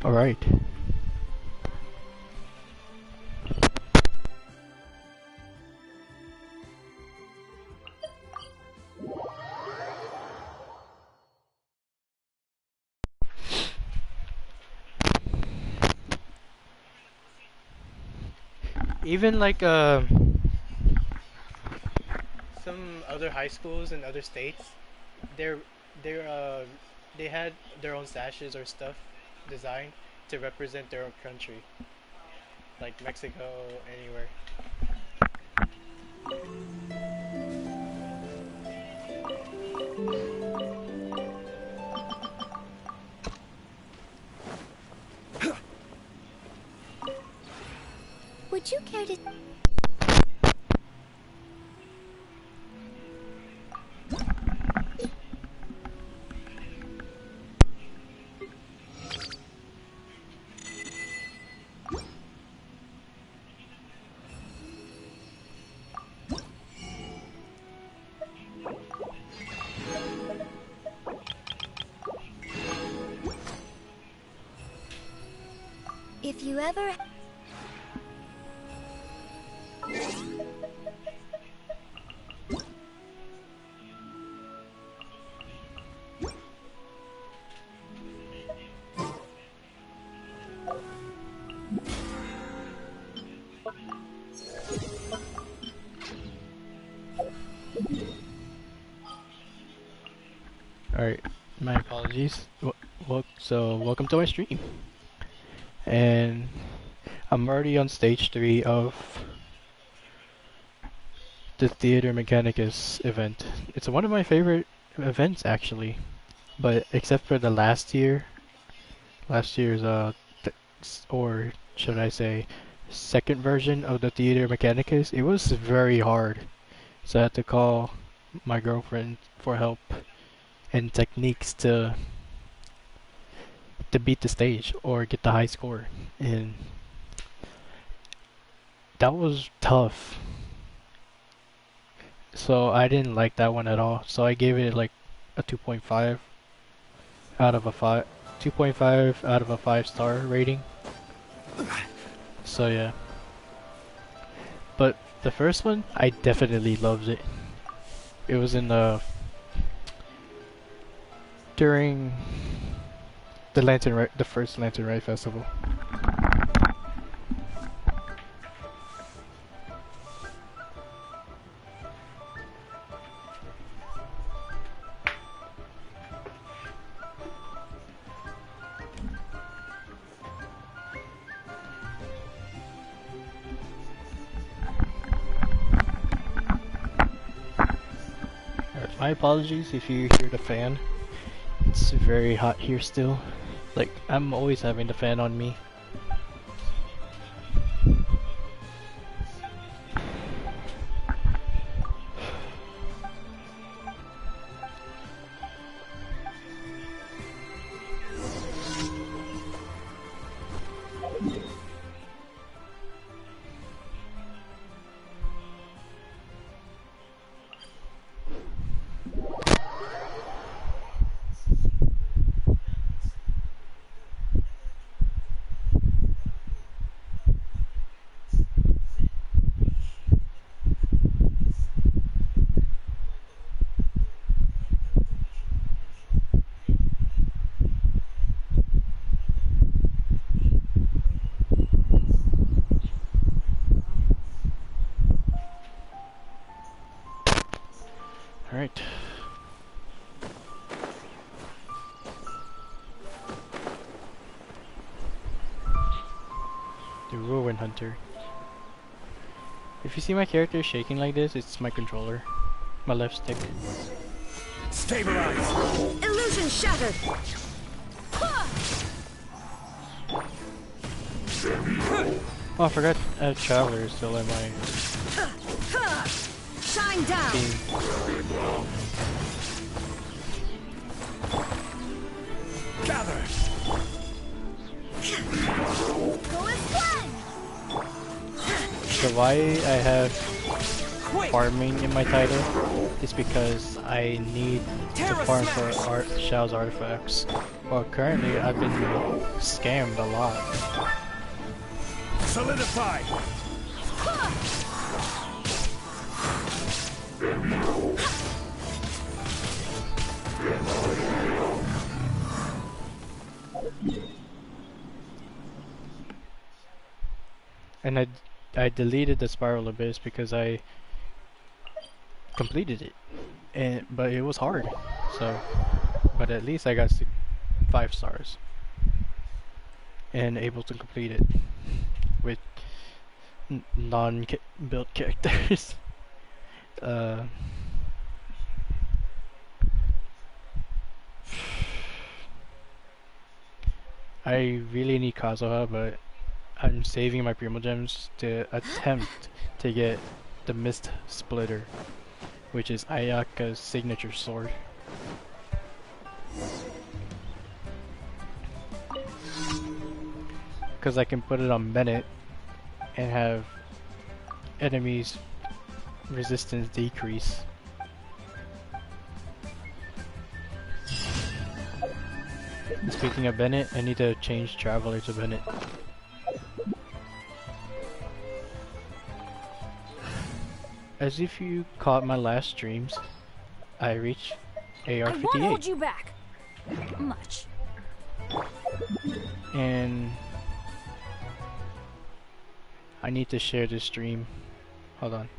All right. Even like some other high schools in other states, they're they're they had their own sashes or stuff designed to represent their own country, like Mexico, anywhere. Would you care to... If you ever... Alright, my apologies. Welcome to my stream. And I'm already on stage 3 of the Theater Mechanicus event. It's one of my favorite events actually. But except for the last year's or should I say second version of the Theater Mechanicus, it was very hard. So I had to call my girlfriend for help and techniques to beat the stage or get the high score, and that was tough. So I didn't like that one at all. So I gave it like a 2.5 out of a 5, 2.5 out of a 5-star rating. So yeah. But the first one, I definitely loved it. It was in during the first Lantern Rite Festival. My apologies if you hear the fan. It's very hot here still. Like, I'm always having the fan on me. Alright. The Ruin Hunter. If you see my character shaking like this, it's my controller. My left stick. Stabilize! Illusion shattered! Oh, I forgot Traveler is still in my Shine down! team. Gather! Go as planned! So why I have farming in my title is because I need to farm for Shao's artifacts. Well, currently I've been scammed a lot. Solidify. And I deleted the Spiral Abyss because I completed it, but it was hard. So, but at least I got 5 stars and able to complete it with non-built characters. uh, I really need Kazuha, but I'm saving my Primo Gems to attempt to get the Mist Splitter, which is Ayaka's signature sword. Because I can put it on Bennett and have enemies resistance decrease. Speaking of Bennett, I need to change Traveler to Bennett. As if you caught my last streams, I reached AR-58. I won't hold you back much. And I need to share this stream. Hold on.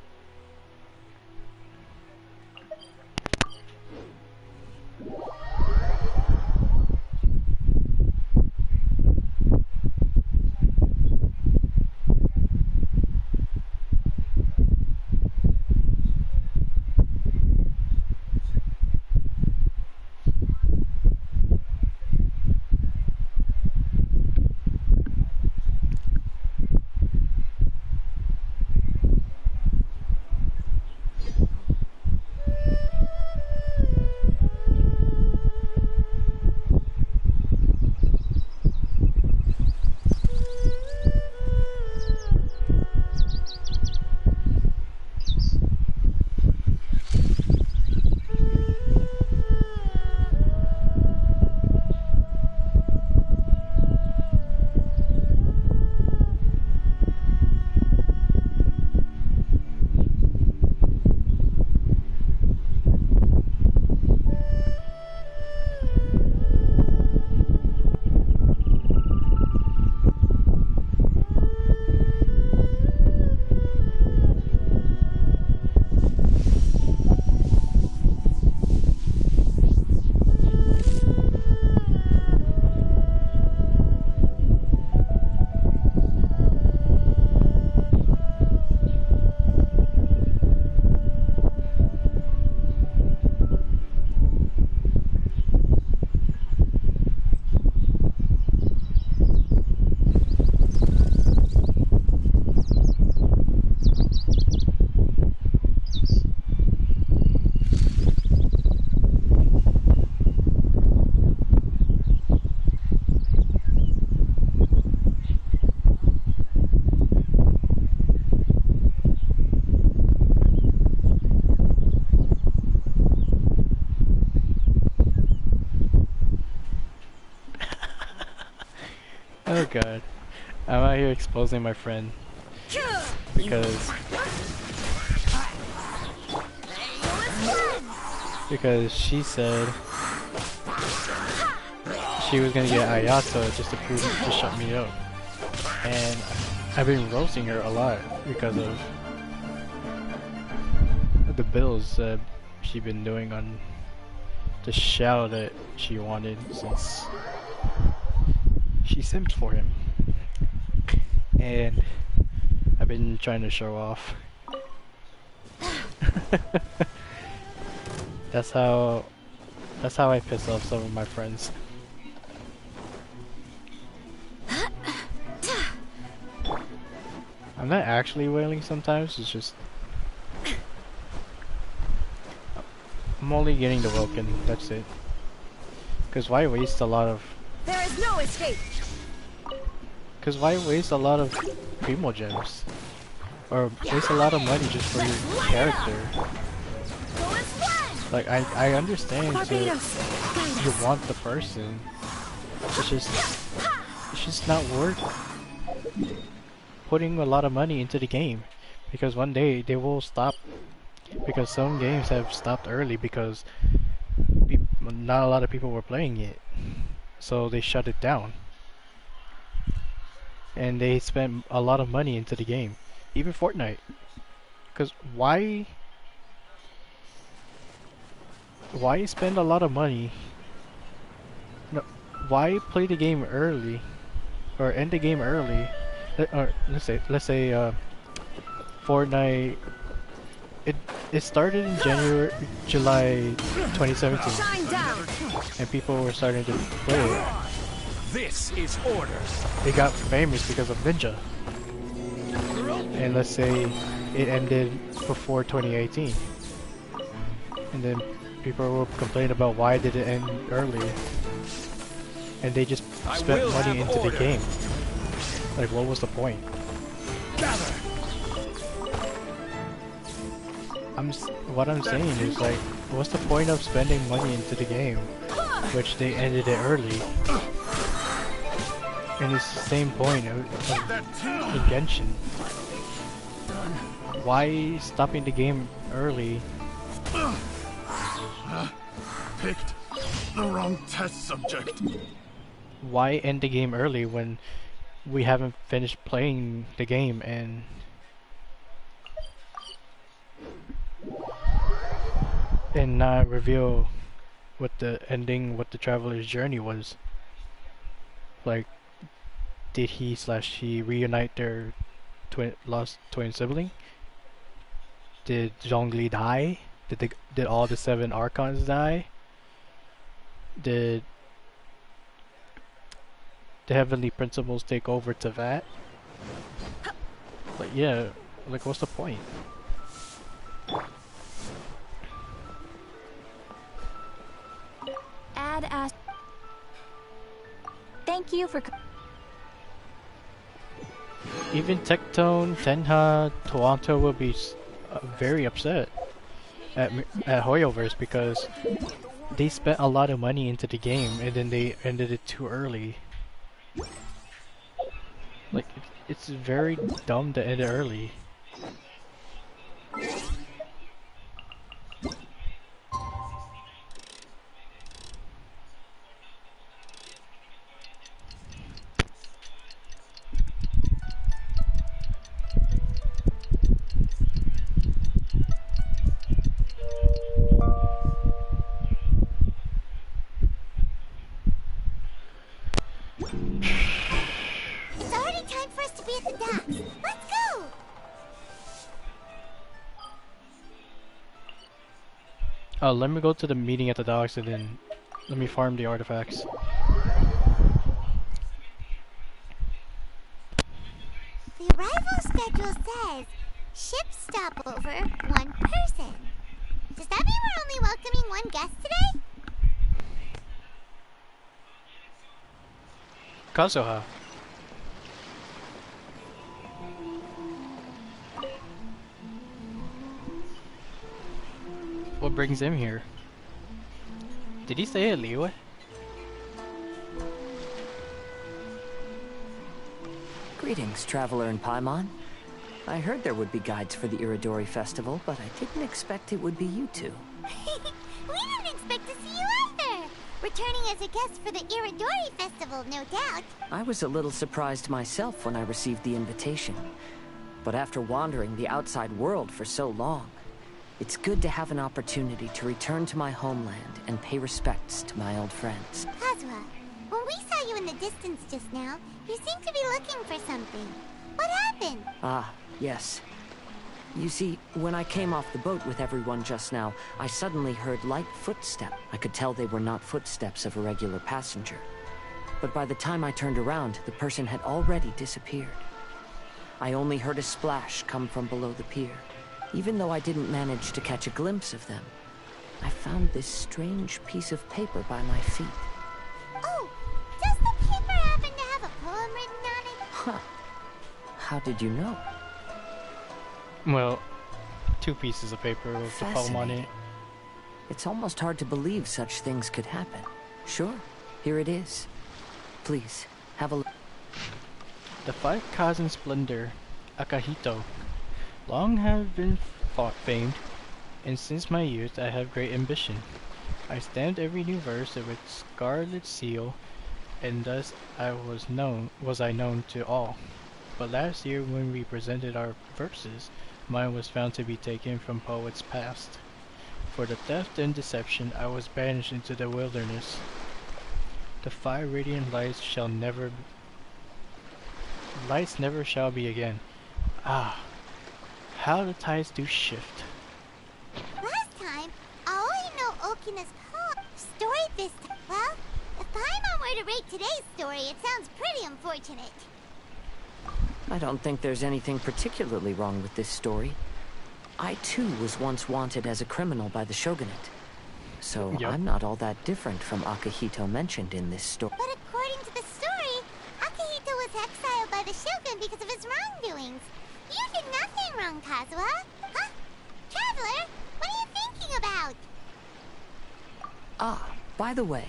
Oh god. I'm out here exposing my friend. Because she said she was gonna get Ayato just to shut me up. And I've been roasting her a lot because of the builds she's been doing on the Shao that she wanted since she simped for him. And I've been trying to show off. That's how I piss off some of my friends. I'm not actually wailing sometimes, it's just I'm only getting the Welkin, that's it. Cause why waste a lot of There is no escape. Cause why waste a lot of Primo Gems? or waste a lot of money just for your character. Like I understand you want the person. It's just not worth putting a lot of money into the game, because one day they will stop, because some games have stopped early because not a lot of people were playing it, so they shut it down and they spent a lot of money into the game. Even Fortnite, because why spend a lot of money, no, why play the game early or end the game early, or let's say Fortnite, it it started in July 2017, Shine down. and people were starting to play it. This is order. It got famous because of Ninja, and let's say it ended before 2018, and then people will complain about why did it end early, and they just spent money into the game. Like, what was the point? Gather. What I'm saying is, like, what's the point of spending money into the game, which they ended it early? And it's the same point in Genshin. Why stopping the game early? Picked the wrong test subject. Why end the game early when we haven't finished playing the game and not reveal what the ending, what the traveler's journey was? Like, did he/she reunite their lost twin sibling? Did Zhongli die? Did all the 7 Archons die? Did the Heavenly Principles take over Tevat? Like, yeah, like, what's the point? Add as. Thank you for. Even Tectone, Tenha, Toronto will be very upset at Hoyoverse because they spent a lot of money into the game and then they ended it too early. Like, it's very dumb to end it early. It's already time for us to be at the docks. Let's go! Let me go to the meeting at the docks and then let me farm the artifacts. The arrival schedule says ship stopover 1 person. Does that mean we're only welcoming 1 guest today? Kazuha. What brings him here? Did he stay at Liyue? Greetings, traveler in Paimon. I heard there would be guides for the Iridori Festival, but I didn't expect it would be you two. We didn't expect to see you either! Returning as a guest for the Iridori Festival, no doubt. I was a little surprised myself when I received the invitation. But after wandering the outside world for so long, it's good to have an opportunity to return to my homeland and pay respects to my old friends. Kazuha, when we saw you in the distance just now, you seemed to be looking for something. What happened? Ah, yes. You see, when I came off the boat with everyone just now, I suddenly heard light footsteps. I could tell they were not footsteps of a regular passenger. But by the time I turned around, the person had already disappeared. I only heard a splash come from below the pier. Even though I didn't manage to catch a glimpse of them, I found this strange piece of paper by my feet. Oh, does the paper happen to have a poem written on it? Huh. How did you know? Well, two pieces of paper with the poem on it. Fascinating. It's almost hard to believe such things could happen. Sure, here it is. Please, have a look. The five cousin splendor, Akahito, long have been famed, and since my youth I have great ambition. I stamped every new verse with scarlet seal, and thus was I known to all. But last year when we presented our verses, mine was found to be taken from poets past. For the theft and deception I was banished into the wilderness. The five radiant lights never shall be again. Ah, how the tides do shift. Last time, I only know Okina's story this time. Well, if Paimon were to rate today's story, it sounds pretty unfortunate. I don't think there's anything particularly wrong with this story. I too was once wanted as a criminal by the shogunate. So Yup. I'm not all that different from Akahito mentioned in this story. But according to the story, Akihito was exiled by the shogun because of his wrongdoings. You did nothing wrong, Kazuha. Huh? Traveler, what are you thinking about? Ah, by the way,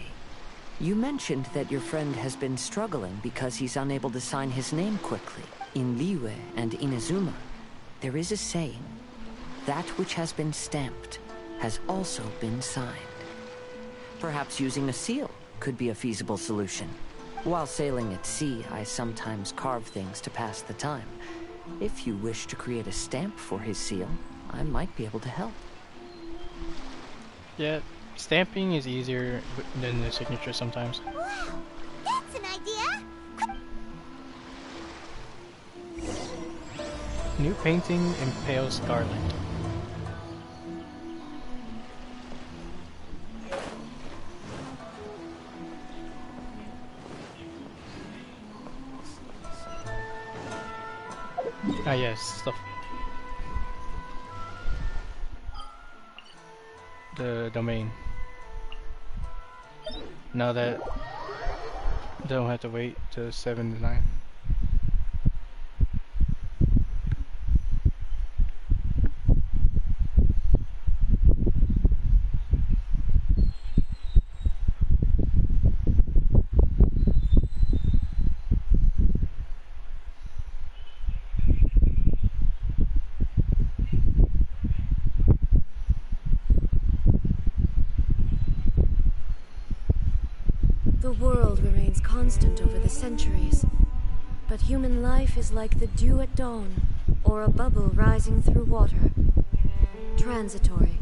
you mentioned that your friend has been struggling because he's unable to sign his name quickly. In Liyue and Inazuma, there is a saying, that which has been stamped has also been signed. Perhaps using a seal could be a feasible solution. While sailing at sea, I sometimes carve things to pass the time. If you wish to create a stamp for his seal, I might be able to help. Yeah, stamping is easier than the signature sometimes. Wow, that's an idea. New painting in pale scarlet. Ah yes, stuff. The domain. Now that don't have to wait till 7 to 9. The world remains constant over the centuries, but human life is like the dew at dawn, or a bubble rising through water. Transitory.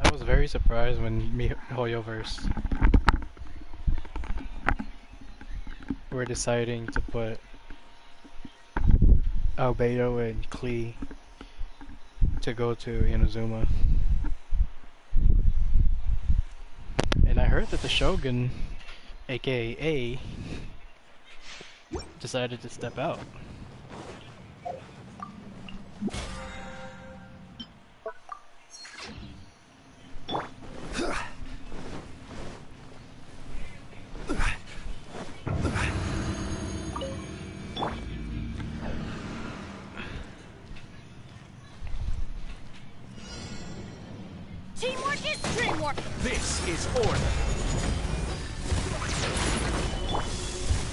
I was very surprised when MiHoYoverse were deciding to put Albedo and Klee to go to Inazuma. And I heard that the Shogun, aka decided to step out. Teamwork is dreamwork. This is order.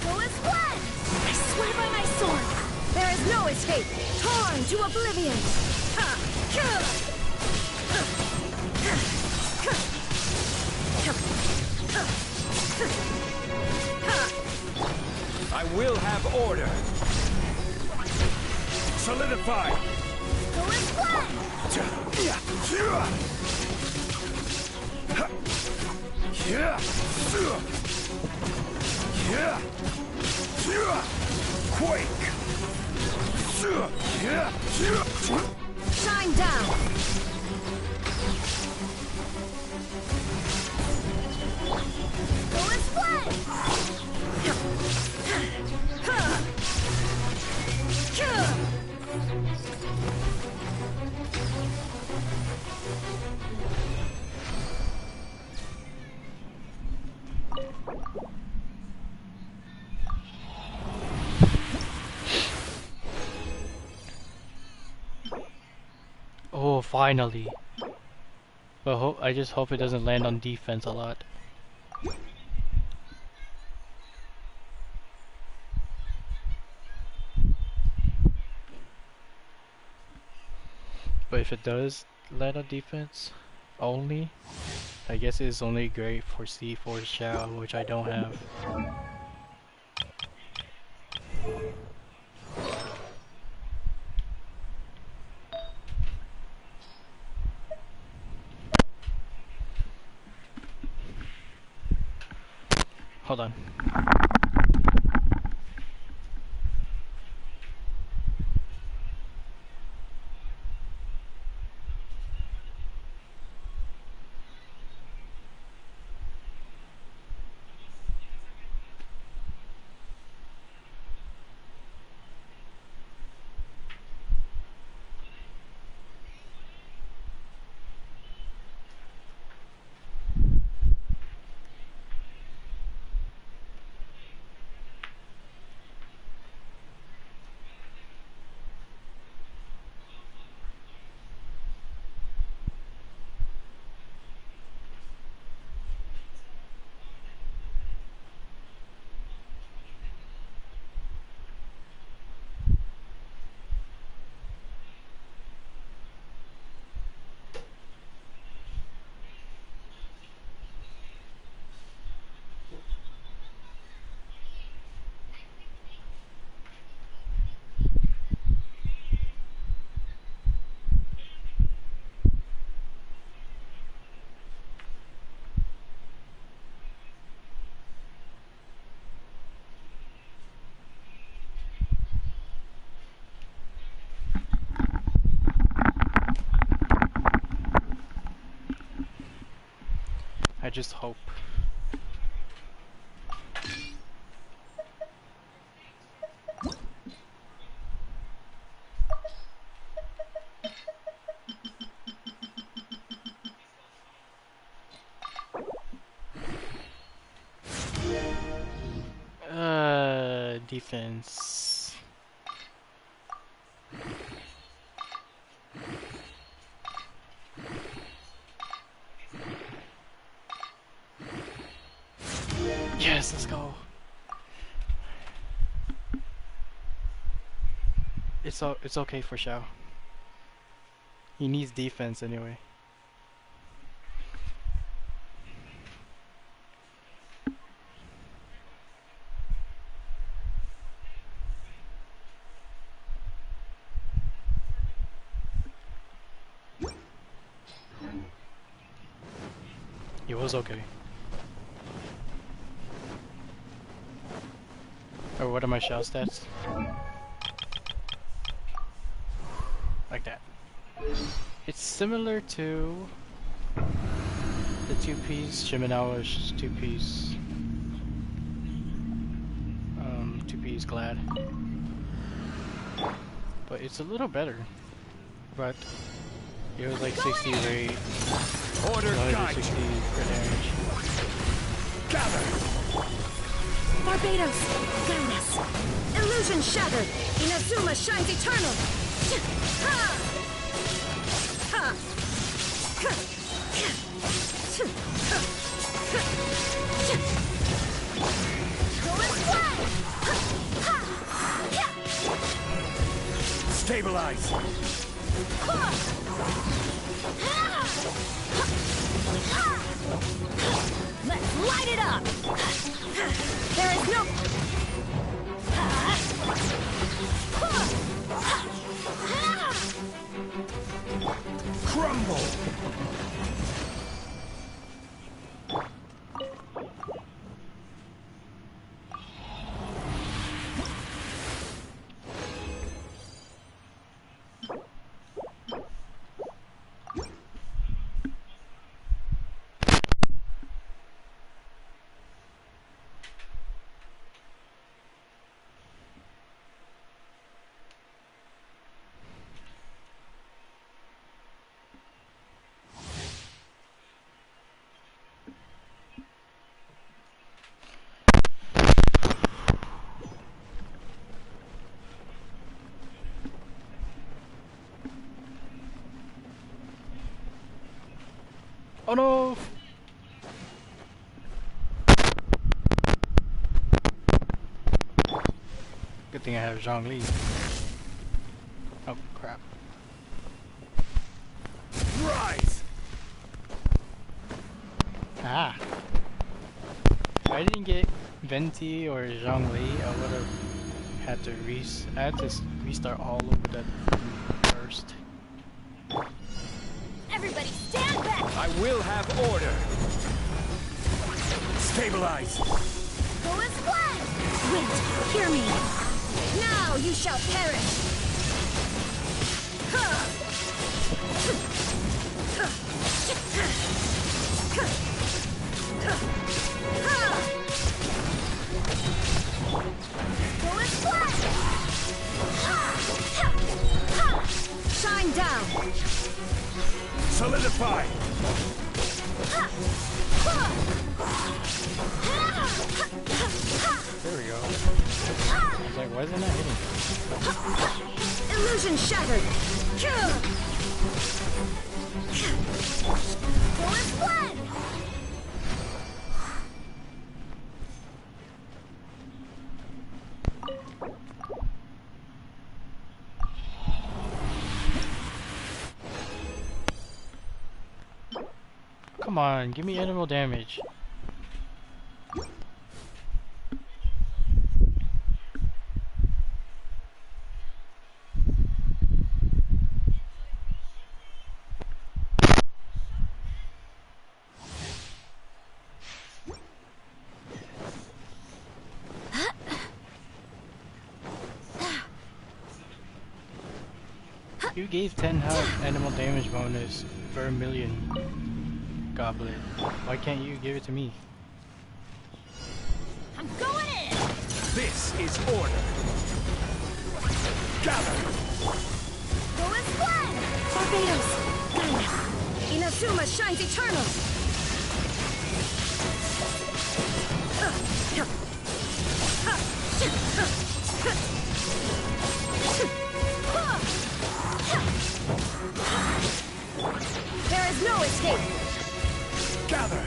Go as one. I swear by my sword. There is no escape. Torn to oblivion. Ha! I will have order. Solidify. Go as one. Quake. Shine down! Go as one! Oh, finally. But I just hope it doesn't land on defense a lot. But if it does land on defense only, I guess it's only great for C4 Shao, which I don't have. Hold on. I just hope. Defense. Yes, let's go. It's okay for Xiao. He needs defense anyway. He was okay. Or what are my Xiao stats? Like that. It's similar to the two-piece Shiminawa's two-piece 2-piece Glad. But it's a little better. But it was like 60 rate, Order guide 160 you. per damage. Gather. Barbados, guide us. Illusion shattered. Inazuma shines eternal. Ha! Ha! Go as one! Stabilize. Let's light it up! There is no... Crumble. Oh no! Good thing I have Zhongli. Oh crap. Rise! Ah! If I didn't get Venti or Zhongli, I would have had to restart all over that first. Everybody stand back! I will have order. Stabilize. Go as one! Wait, hear me! Now you shall perish! Go as one! Shine down! Solidify. There we go. I was like, why isn't that hitting? Illusion shattered! Go as one! Come on, give me animal damage. You gave 10 health animal damage bonus for a million goblet. Why can't you give it to me? I'm going in! This is order. Gather. Go as one! Barbados! Gaia! Inazuma shines eternal! There is no escape! Gather.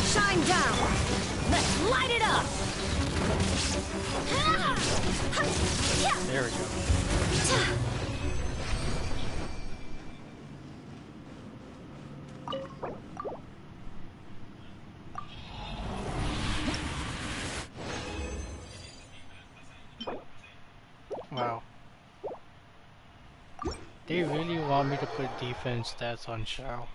Shine down! Let's light it up! There we go. Wow. They really want me to put defense stats on Shao.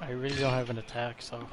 I really don't have an attack, so...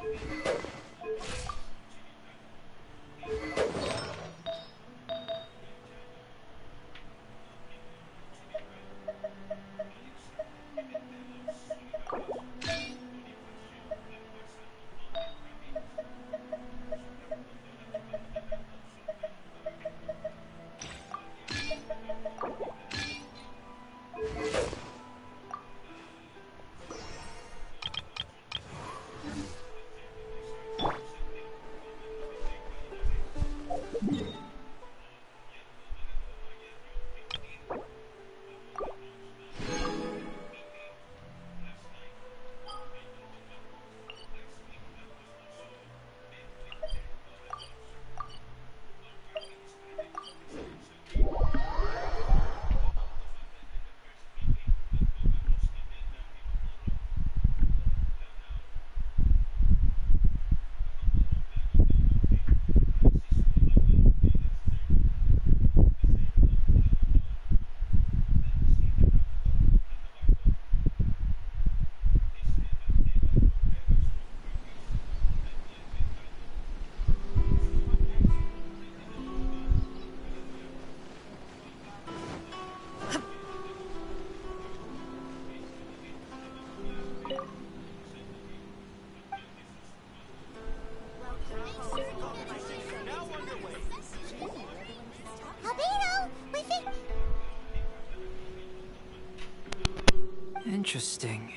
Interesting.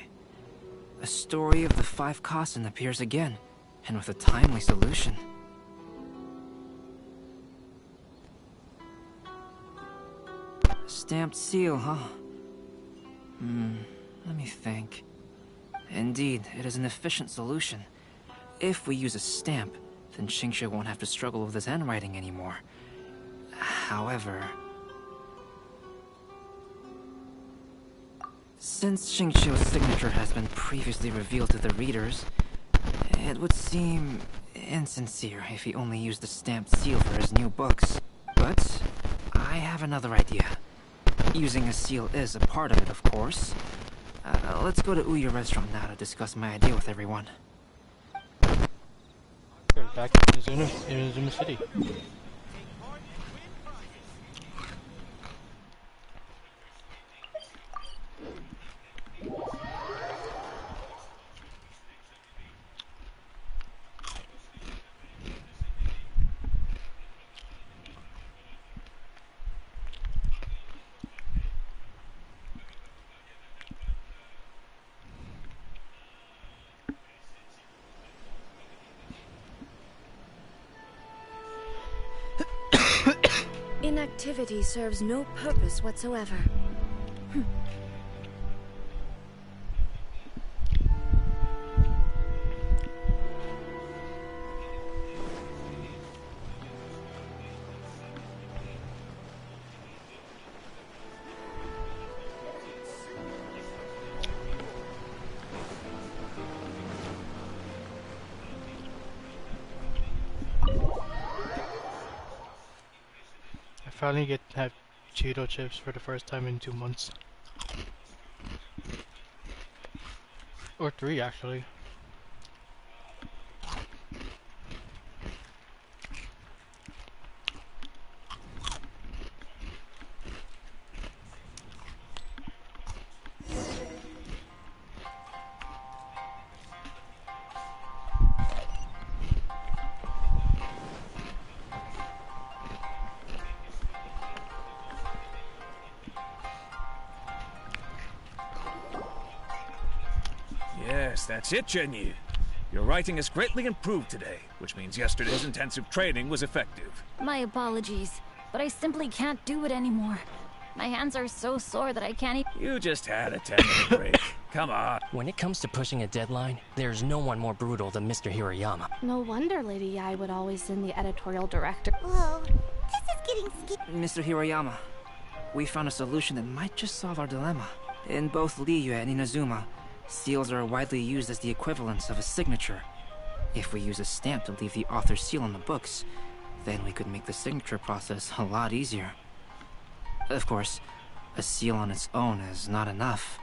A story of the 5 Kasen appears again, and with a timely solution. Stamped seal, huh? Let me think. Indeed, it is an efficient solution. If we use a stamp, then Xingxue won't have to struggle with his handwriting anymore. However... since Xingqiu's signature has been previously revealed to the readers, it would seem insincere if he only used the stamped seal for his new books. But I have another idea. Using a seal is a part of it, of course. Let's go to Ouya restaurant now to discuss my idea with everyone. We're back in Inazuma City. Inactivity serves no purpose whatsoever. Finally get to have Cheeto chips for the first time in 2 months. Or 3 actually. Yes, that's it, Zhenyu. Your writing has greatly improved today, which means yesterday's intensive training was effective. My apologies, but I simply can't do it anymore. My hands are so sore that I can't even... You just had a 10-minute break. Come on. When it comes to pushing a deadline, there's no one more brutal than Mr. Hirayama. No wonder Lady Yai would always send the editorial director. Whoa, this is getting scary. Mr. Hirayama, we found a solution that might just solve our dilemma. In both Liyue and Inazuma, seals are widely used as the equivalents of a signature. If we use a stamp to leave the author's seal on the books, then we could make the signature process a lot easier. Of course, a seal on its own is not enough.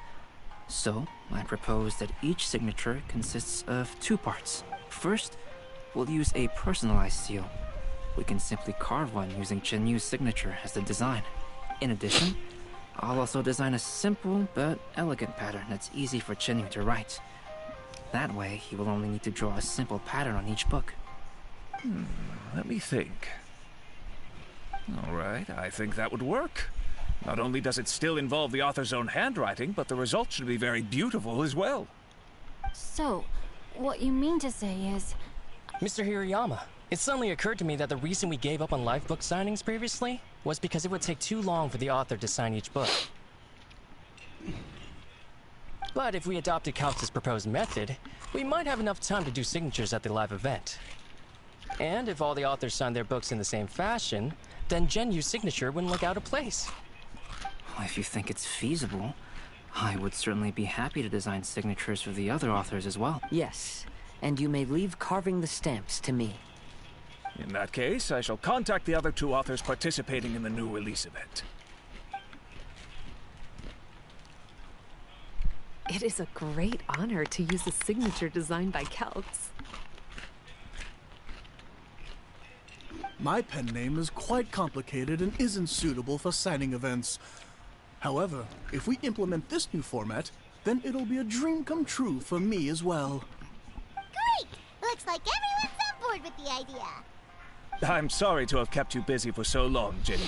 So, I propose that each signature consists of 2 parts. First, we'll use a personalized seal. We can simply carve one using Chenyu's signature as the design. In addition, I'll also design a simple but elegant pattern that's easy for Chenyu to write. That way, he will only need to draw a simple pattern on each book. Let me think. Alright, I think that would work. Not only does it still involve the author's own handwriting, but the result should be very beautiful as well. So, what you mean to say is... Mr. Hirayama, it suddenly occurred to me that the reason we gave up on live book signings previously was because it would take too long for the author to sign each book. But if we adopted Calx's proposed method, we might have enough time to do signatures at the live event. And if all the authors signed their books in the same fashion, then Genyu's signature wouldn't look out of place. If you think it's feasible, I would certainly be happy to design signatures for the other authors as well. Yes, and you may leave carving the stamps to me. In that case, I shall contact the other 2 authors participating in the new release event. It is a great honor to use a signature designed by Calx. My pen name is quite complicated and isn't suitable for signing events. However, if we implement this new format, then it'll be a dream come true for me as well. Great! Looks like everyone's on board with the idea. I'm sorry to have kept you busy for so long, Jenny.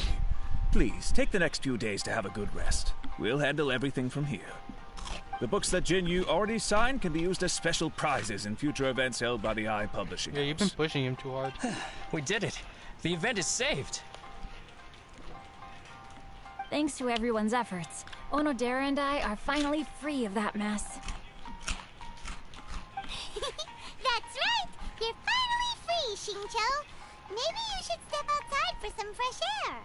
Please, take the next few days to have a good rest. We'll handle everything from here. The books that Jinyu already signed can be used as special prizes in future events held by the Eye Publishing Yeah, you've been House. pushing him too hard. We did it. The event is saved. Thanks to everyone's efforts, Onodera and I are finally free of that mess. That's right! You're finally free, Shincho! Maybe you should step outside for some fresh air.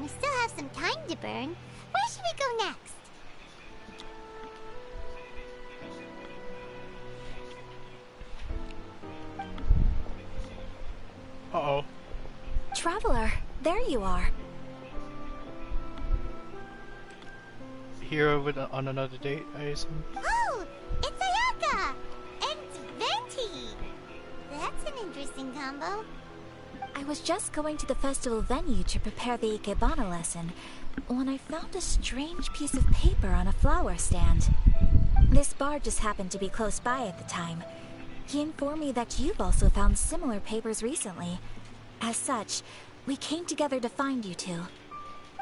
We still have some time to burn. Where should we go next? Uh-oh. Traveler, there you are. Hero on another date, I assume. Oh, it's Ayaka! And Venti! That's an interesting combo. I was just going to the festival venue to prepare the Ikebana lesson when I found a strange piece of paper on a flower stand. This bard just happened to be close by at the time. He informed me that you've also found similar papers recently. As such, we came together to find you two.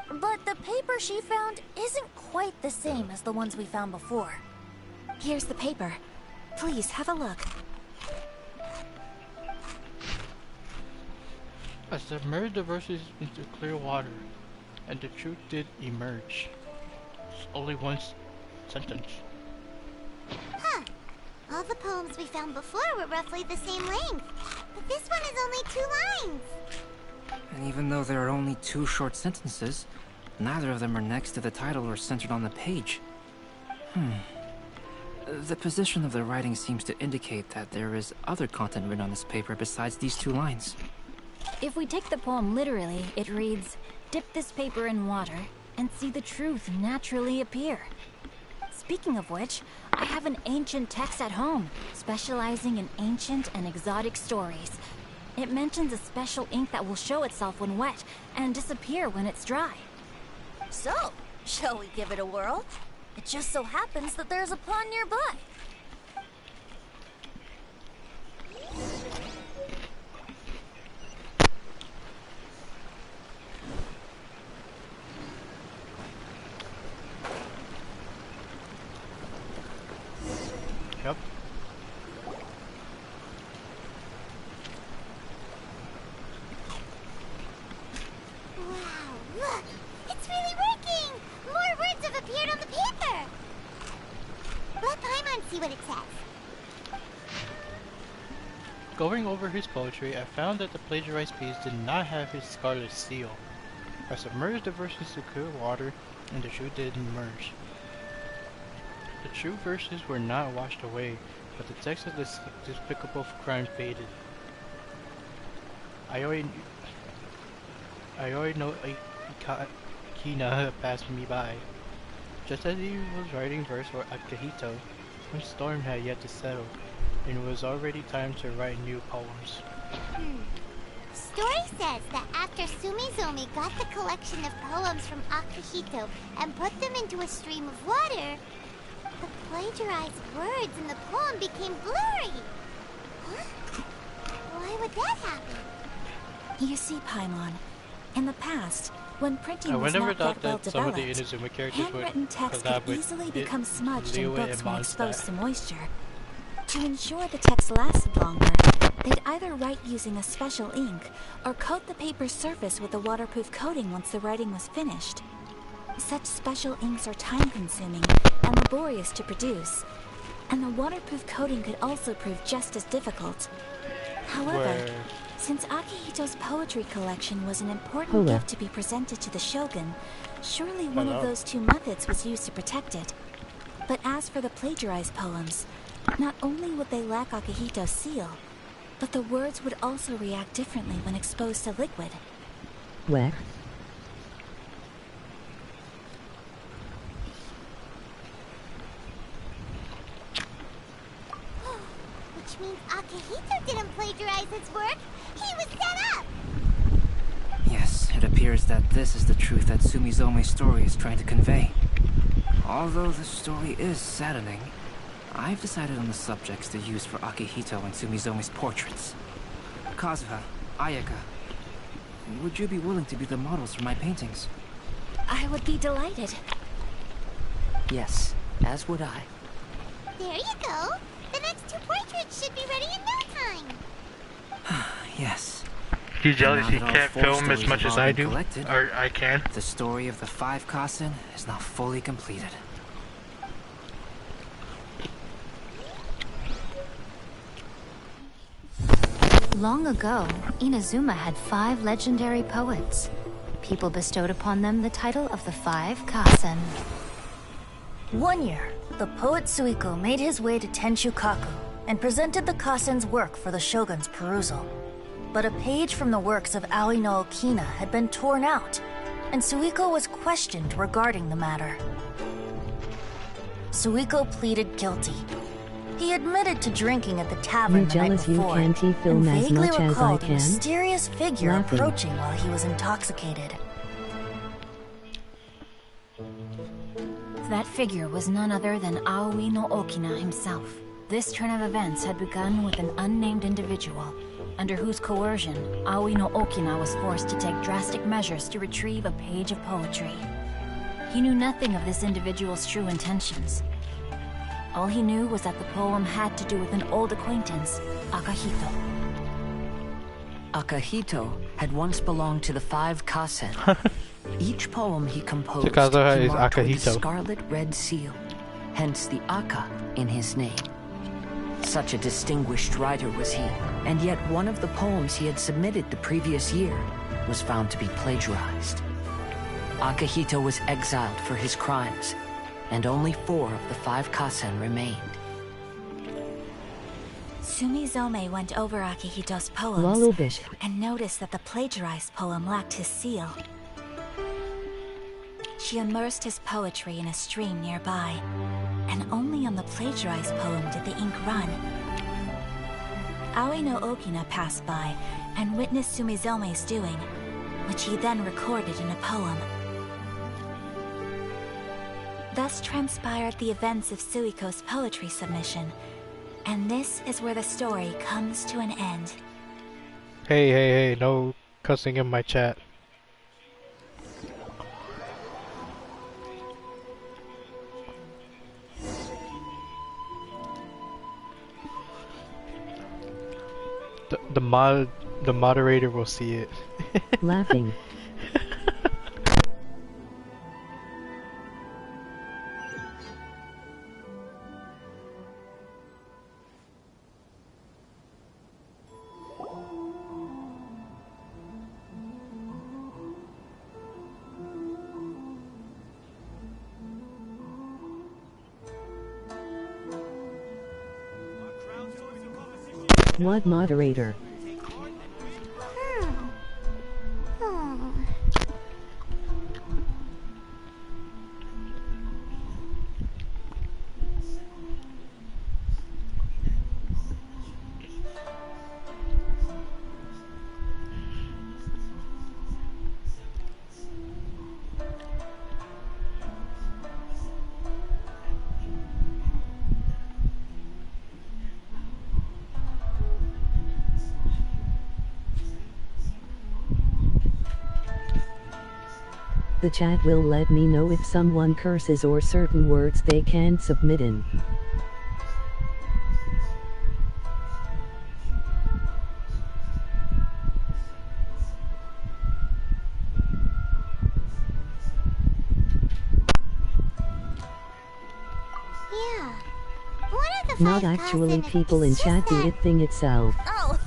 But the paper she found isn't quite the same as the ones we found before. Here's the paper. Please have a look. I submerged the verses into clear water, and the truth did emerge. It's only one sentence. Huh. All the poems we found before were roughly the same length. But this one is only 2 lines. And even though there are only 2 short sentences, neither of them are next to the title or centered on the page. The position of the writing seems to indicate that there is other content written on this paper besides these 2 lines. If we take the poem literally, it reads, "Dip this paper in water and see the truth naturally appear." Speaking of which, I have an ancient text at home, specializing in ancient and exotic stories. It mentions a special ink that will show itself when wet and disappear when it's dry. So, shall we give it a whirl? It just so happens that there's a pond nearby. Yep. Wow, look! It's really working! More words have appeared on the paper! Let Paimon see what it says. Going over his poetry, I found that the plagiarized piece did not have his scarlet seal. I submerged the verses to clear water, and the truth did emerge. The true verses were not washed away, but the text of this despicable crime faded. I already know Kina passed me by. Just as he was writing verse for Akihito, one storm had yet to settle, and it was already time to write new poems. Story says that after Sumizomi got the collection of poems from Akihito and put them into a stream of water, the plagiarized words in the poem became blurry. Huh? Why would that happen? You see, Paimon, in the past, when printing I was never not thought yet well that some of the developed, Inazuma characters would handwritten text collab could with easily become smudged in Liyue books and when Mondstadt. exposed to moisture. To ensure the text lasted longer, they'd either write using a special ink or coat the paper's surface with a waterproof coating once the writing was finished. Such special inks are time-consuming and laborious to produce, and the waterproof coating could also prove just as difficult. However, Where... since Akihito's poetry collection was an important gift to be presented to the shogun, surely one of those two methods was used to protect it. But as for the plagiarized poems, not only would they lack Akihito's seal, but the words would also react differently when exposed to liquid. Where? Which means Akihito didn't plagiarize his work. He was set up! Yes, it appears that this is the truth that Sumizome's story is trying to convey. Although the story is saddening, I've decided on the subjects to use for Akihito and Sumizome's portraits. Kazuha, Ayaka, would you be willing to be the models for my paintings? I would be delighted. Yes, as would I. There you go. The next two portraits should be ready in no time. Yes. You jealous Now you that all can't four film as stories much have as all I been do? collected, Or I can? the story of the 5 Kasen is now fully completed. Long ago, Inazuma had 5 legendary poets. People bestowed upon them the title of the 5 Kasen. One year, the poet Suiko made his way to Tenshukaku and presented the Kasen's work for the shogun's perusal. But a page from the works of Aoi no Okina had been torn out, and Suiko was questioned regarding the matter. Suiko pleaded guilty. He admitted to drinking at the tavern You the night jealous you before, can't film and as vaguely much as I recalled a can? mysterious figure Laughing. approaching while he was intoxicated. That figure was none other than Aoi no Okina himself. This turn of events had begun with an unnamed individual, under whose coercion Aoi no Okina was forced to take drastic measures to retrieve a page of poetry. He knew nothing of this individual's true intentions. All he knew was that the poem had to do with an old acquaintance, Akihito. Akihito had once belonged to the 5 Kasen. Each poem he composed Kazuha he is marked with the Akihito. scarlet red seal, hence the Aka in his name. Such a distinguished writer was he, and yet one of the poems he had submitted the previous year was found to be plagiarized. Akihito was exiled for his crimes, and only 4 of the 5 Kasen remained. Sumizome went over Akihito's poems Walubish. and noticed that the plagiarized poem lacked his seal. She immersed his poetry in a stream nearby, and only on the plagiarized poem did the ink run. Aoi no Okina passed by and witnessed Sumizome's doing, which he then recorded in a poem. Thus transpired the events of Suiko's poetry submission, and this is where the story comes to an end. Hey, no cussing in my chat. The moderator will see it. Laughing. What moderator? The chat will let me know if someone curses or certain words they can't submit in. Not five actually Kasen, people in it's chat, just the it thing itself. Oh.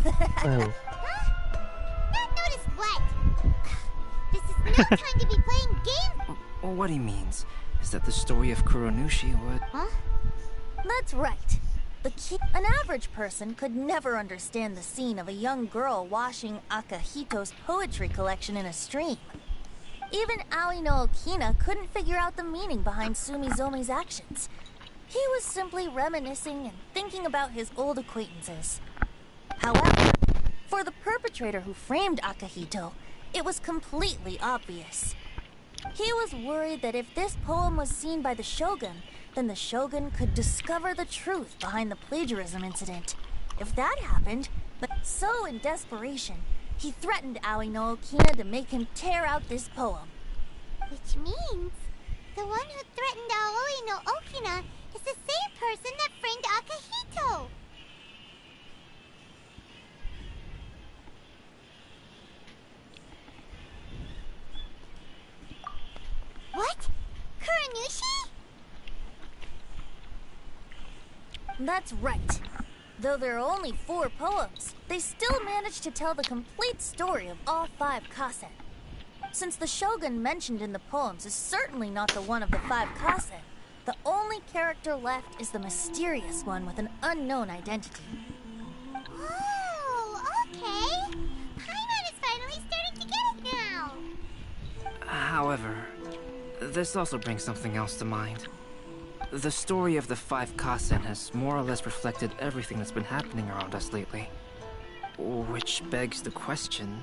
Oh. Not notice what? This is no time to be playing games. What he means is that the story of Kuronushi would... Huh? That's right. An average person could never understand the scene of a young girl washing Akahito's poetry collection in a stream. Even Aoi no Okina couldn't figure out the meaning behind Sumizomi's actions. He was simply reminiscing and thinking about his old acquaintances. However, for the perpetrator who framed Akahito, it was completely obvious. He was worried that if this poem was seen by the Shogun, then the Shogun could discover the truth behind the plagiarism incident. If that happened, so in desperation, he threatened Aoi no Okina to make him tear out this poem. Which means the one who threatened Aoi no Okina is the same person that framed Akahito. What? Kuronushi? That's right. Though there are only 4 poems, they still managed to tell the complete story of all 5 Kasen. Since the Shogun mentioned in the poems is certainly not the one of the 5 Kasen, the only character left is the mysterious one with an unknown identity. Oh, okay. Paimon is finally starting to get it now. However, this also brings something else to mind. The story of the 5 Kasen has more or less reflected everything that's been happening around us lately. Which begs the question,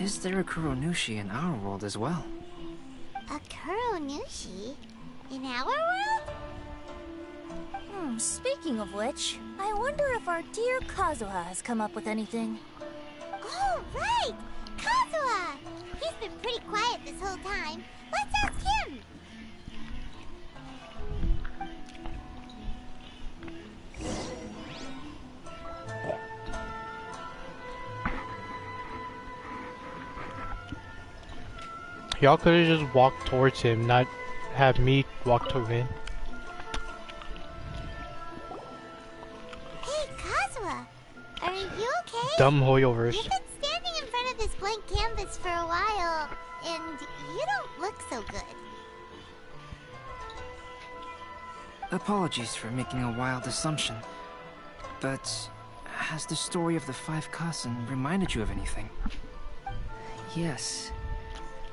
is there a Kuronushi in our world as well? A Kuronushi? In our world? Speaking of which, I wonder if our dear Kazuha has come up with anything. Oh, right! Kazuha! He's been pretty quiet this whole time. Let's ask him! Y'all could have just walked towards him, not have me walk to him. Hey, Kazuha! Are you okay? Dumb Hoyoverse. You've been standing in front of this blank canvas for a while, and you don't look so good. Apologies for making a wild assumption, but has the story of the 5 Kasen reminded you of anything? Yes.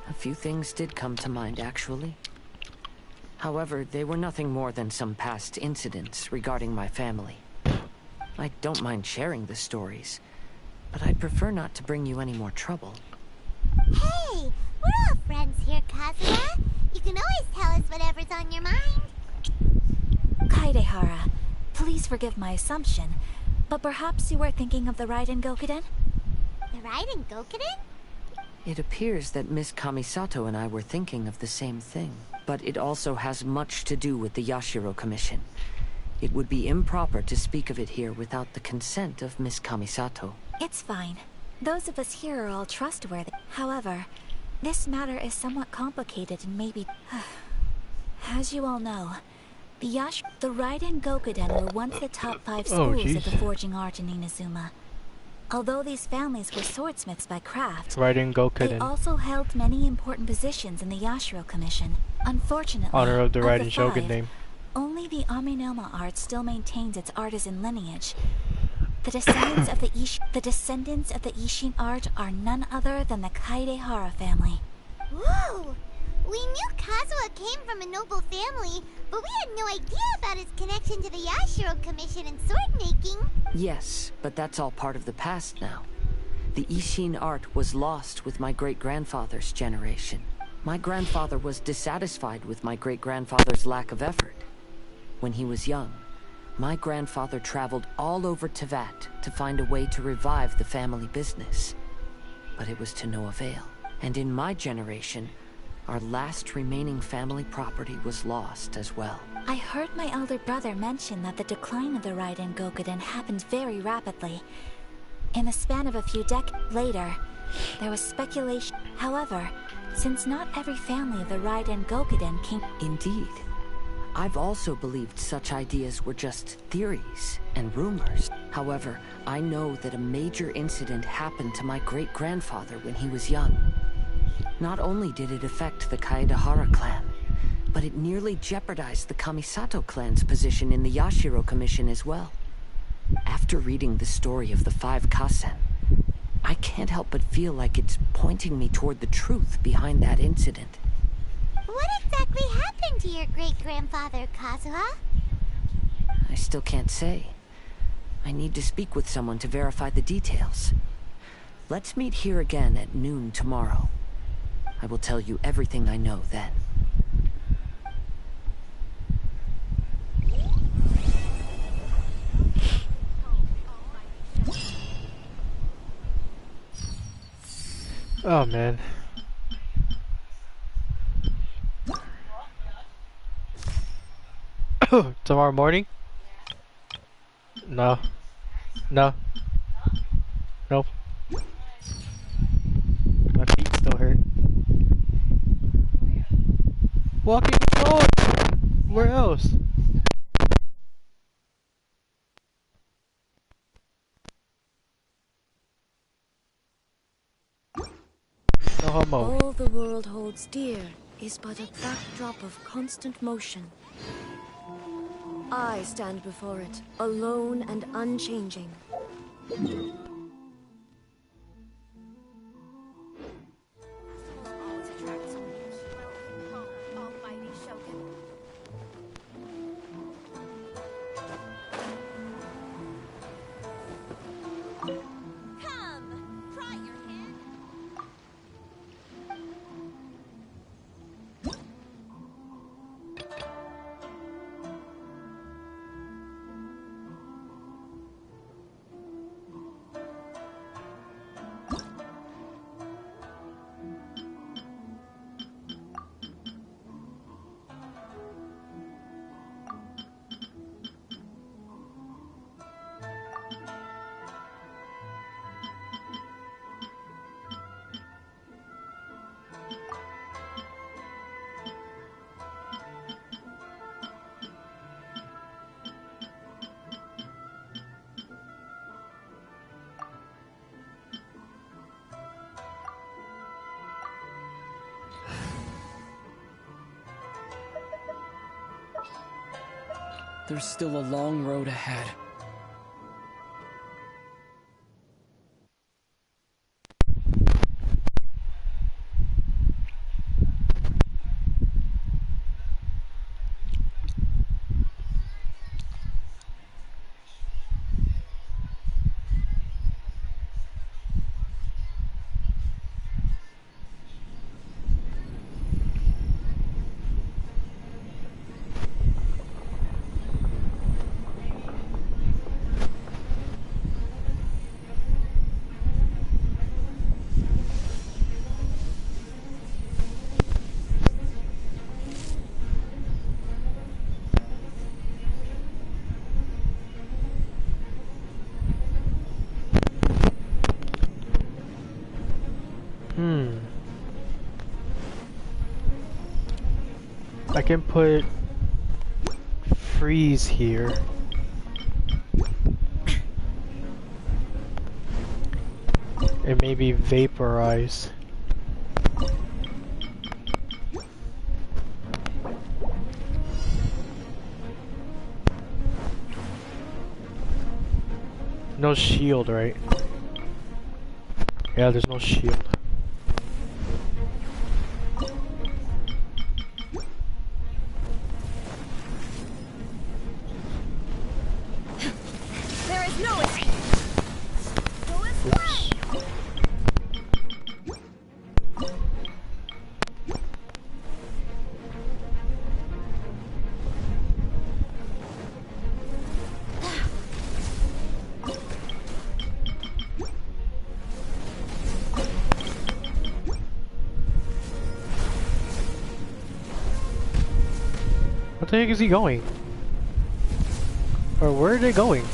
A few things did come to mind, actually. However, they were nothing more than some past incidents regarding my family. I don't mind sharing the stories, but I'd prefer not to bring you any more trouble. Hey, we're all friends here, Kazuha. You can always tell us whatever's on your mind. Kaidehara, please forgive my assumption, but perhaps you were thinking of the Raiden Gokuden? The Raiden Gokuden? It appears that Miss Kamisato and I were thinking of the same thing, but it also has much to do with the Yashiro Commission. It would be improper to speak of it here without the consent of Miss Kamisato. It's fine. Those of us here are all trustworthy. However, this matter is somewhat complicated and maybe... As you all know, the Raiden Gokuden were once the top 5 schools of the forging art in Inazuma. Although these families were swordsmiths by craft, Raiden Gokuden. they also held many important positions in the Yashiro Commission. Unfortunately, Honor of the of Raiden the Shogun 5, name. only the Aminoma art still maintains its artisan lineage. The descendants of the Ishin art are none other than the Kaidehara family. Whoa! We knew Kazuha came from a noble family, but we had no idea about his connection to the Yashiro Commission and sword making. Yes, but that's all part of the past now. The Ishin art was lost with my great-grandfather's generation. My grandfather was dissatisfied with my great-grandfather's lack of effort. When he was young, my grandfather traveled all over Tevat to find a way to revive the family business. But it was to no avail. And in my generation, our last remaining family property was lost as well. I heard my elder brother mention that the decline of the Raiden Gokuden happened very rapidly. In the span of a few decades later, there was speculation. However, since not every family of the Raiden Gokuden came... Indeed. I've also believed such ideas were just theories and rumors. However, I know that a major incident happened to my great-grandfather when he was young. Not only did it affect the Kaedahara clan, but it nearly jeopardized the Kamisato clan's position in the Yashiro Commission as well. After reading the story of the 5 Kasen, I can't help but feel like it's pointing me toward the truth behind that incident. What exactly happened to your great-grandfather, Kazuha? I still can't say. I need to speak with someone to verify the details. Let's meet here again at noon tomorrow. I will tell you everything I know then. Oh man. Tomorrow morning? No. No. Nope. My feet still hurt. Walking alone! Where else? No homo. All the world holds dear is but a backdrop of constant motion. I stand before it, alone and unchanging. There's still a long road ahead. I can put freeze here. And maybe vaporize. No shield, right? Yeah, there's no shield. There is no escape. Oops. What the heck is he going? Or where are they going?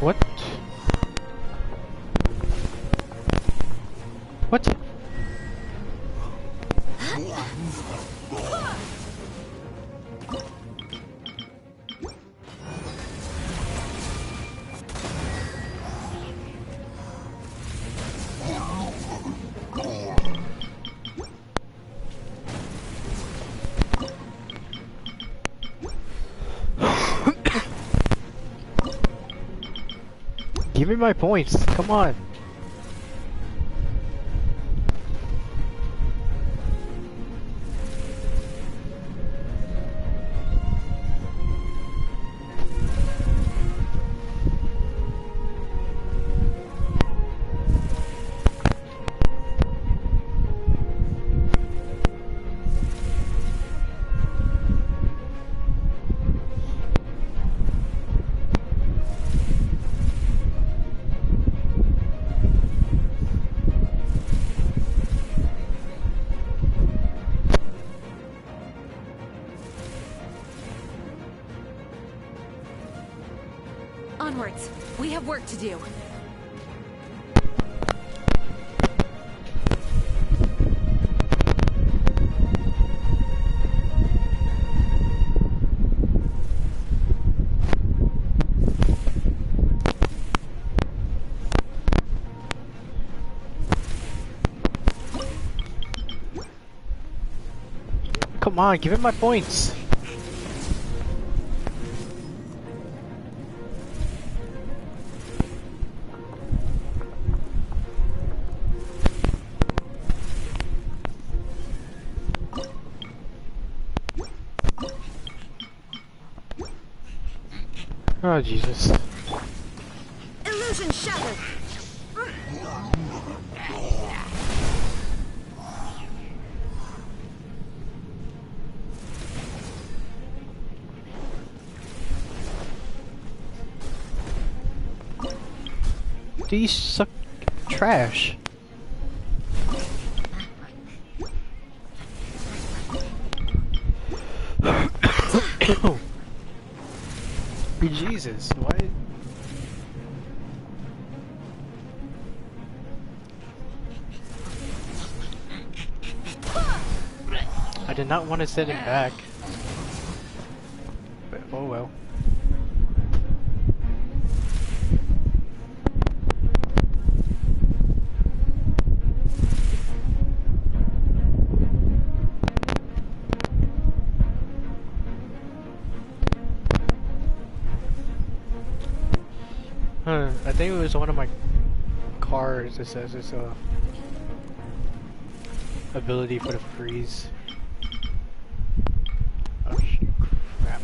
What? What? Give me my points, come on. Onwards. We have work to do. Come on, give me my points. Oh, Jesus. Illusion shattered! These suck trash. Jesus, why? I did not want to send it back. But oh well. I think it was one of my cars that says it's a ability for the freeze. Oh crap.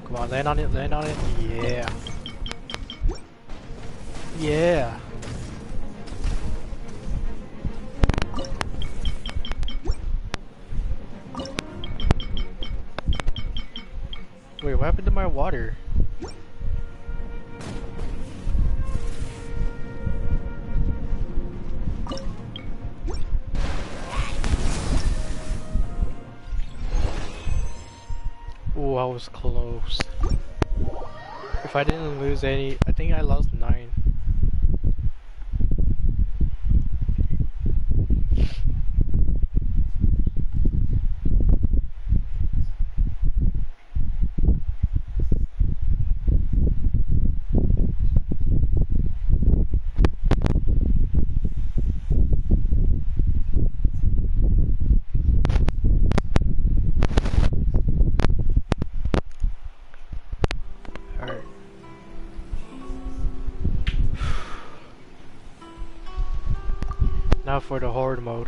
Come on, land on it, land on it. Yeah. Yeah. Wait, what happened to my water? Oh, I was close. If I didn't lose any, I think I lost 9. Alright. Now for the horde mode.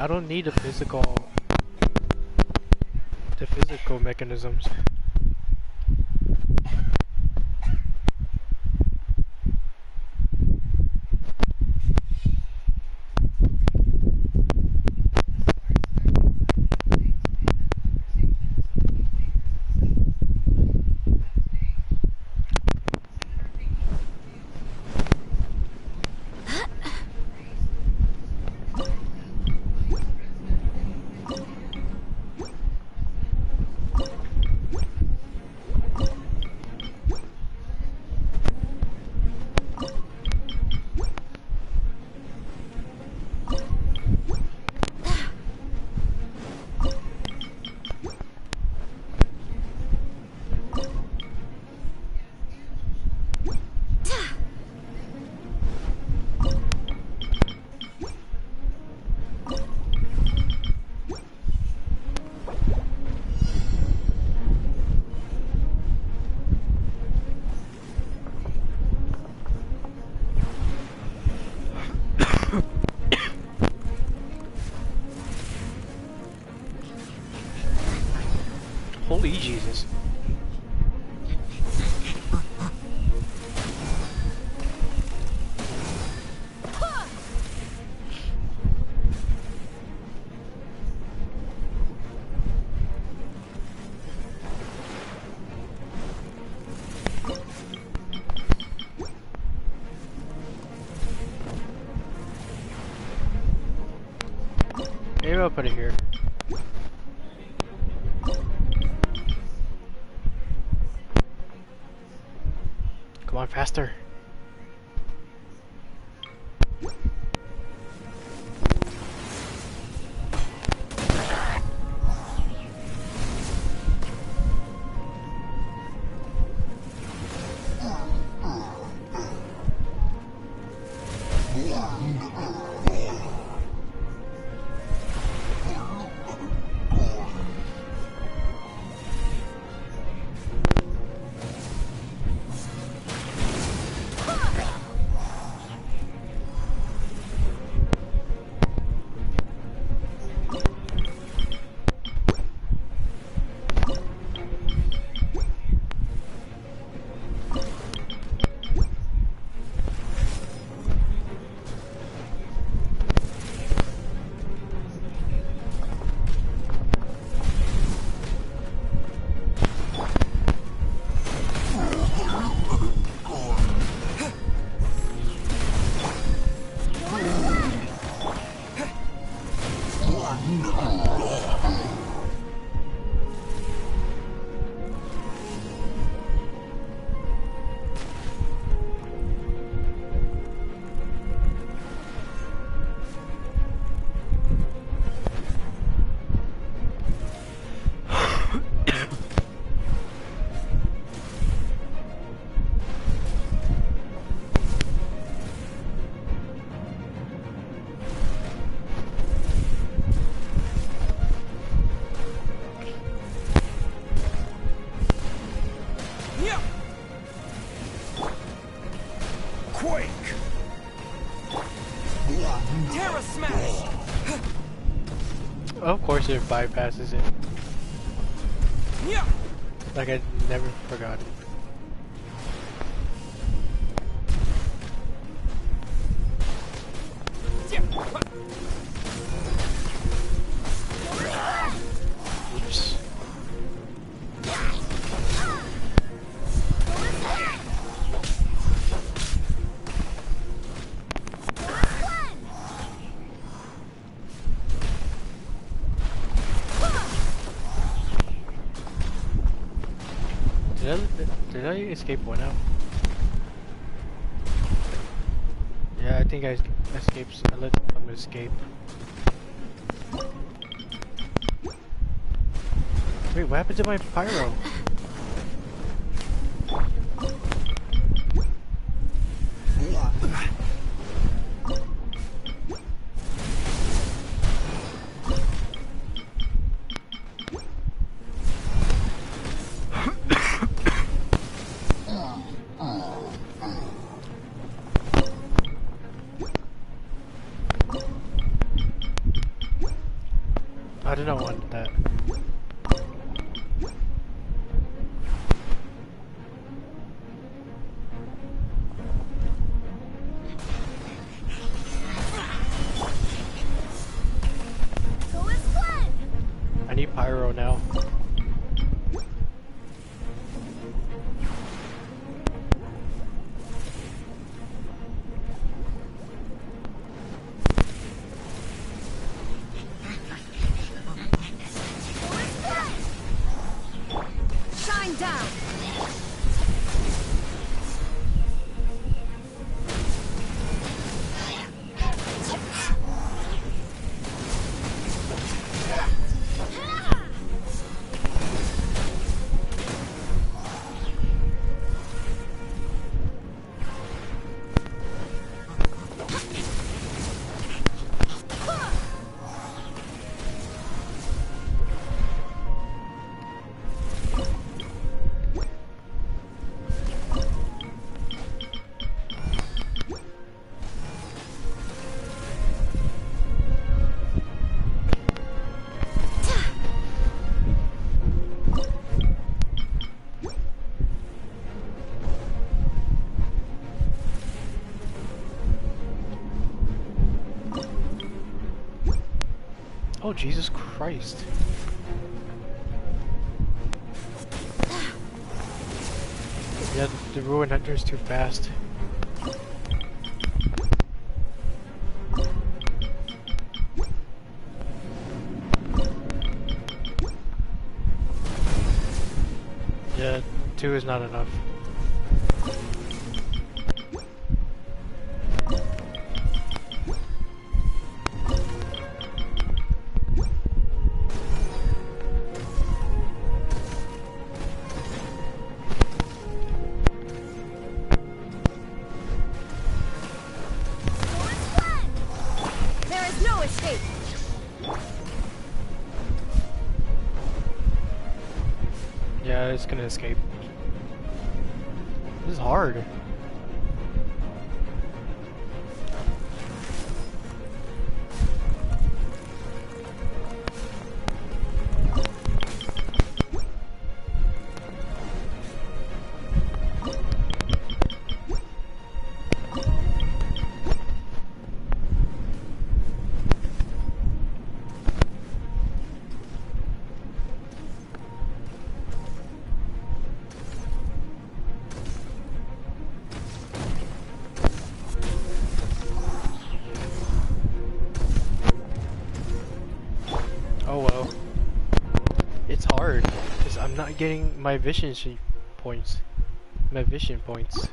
I don't need the physical mechanisms. Holy Jesus. Maybe I'll put it here. Come on, faster. Of course it bypasses it. Like I never forgot. Oops. Did I escape one out? Yeah, I think I escaped. I let them escape. Wait, what happened to my pyro? I did not want that. I need pyro now. Shine down! Oh, Jesus Christ. Yeah, the Ruin Hunter is too fast. Yeah, 2 is not enough. There is no escape! Yeah, it's gonna escape. This is hard. Oh well. It's hard, because I'm not getting my vision points. My vision points.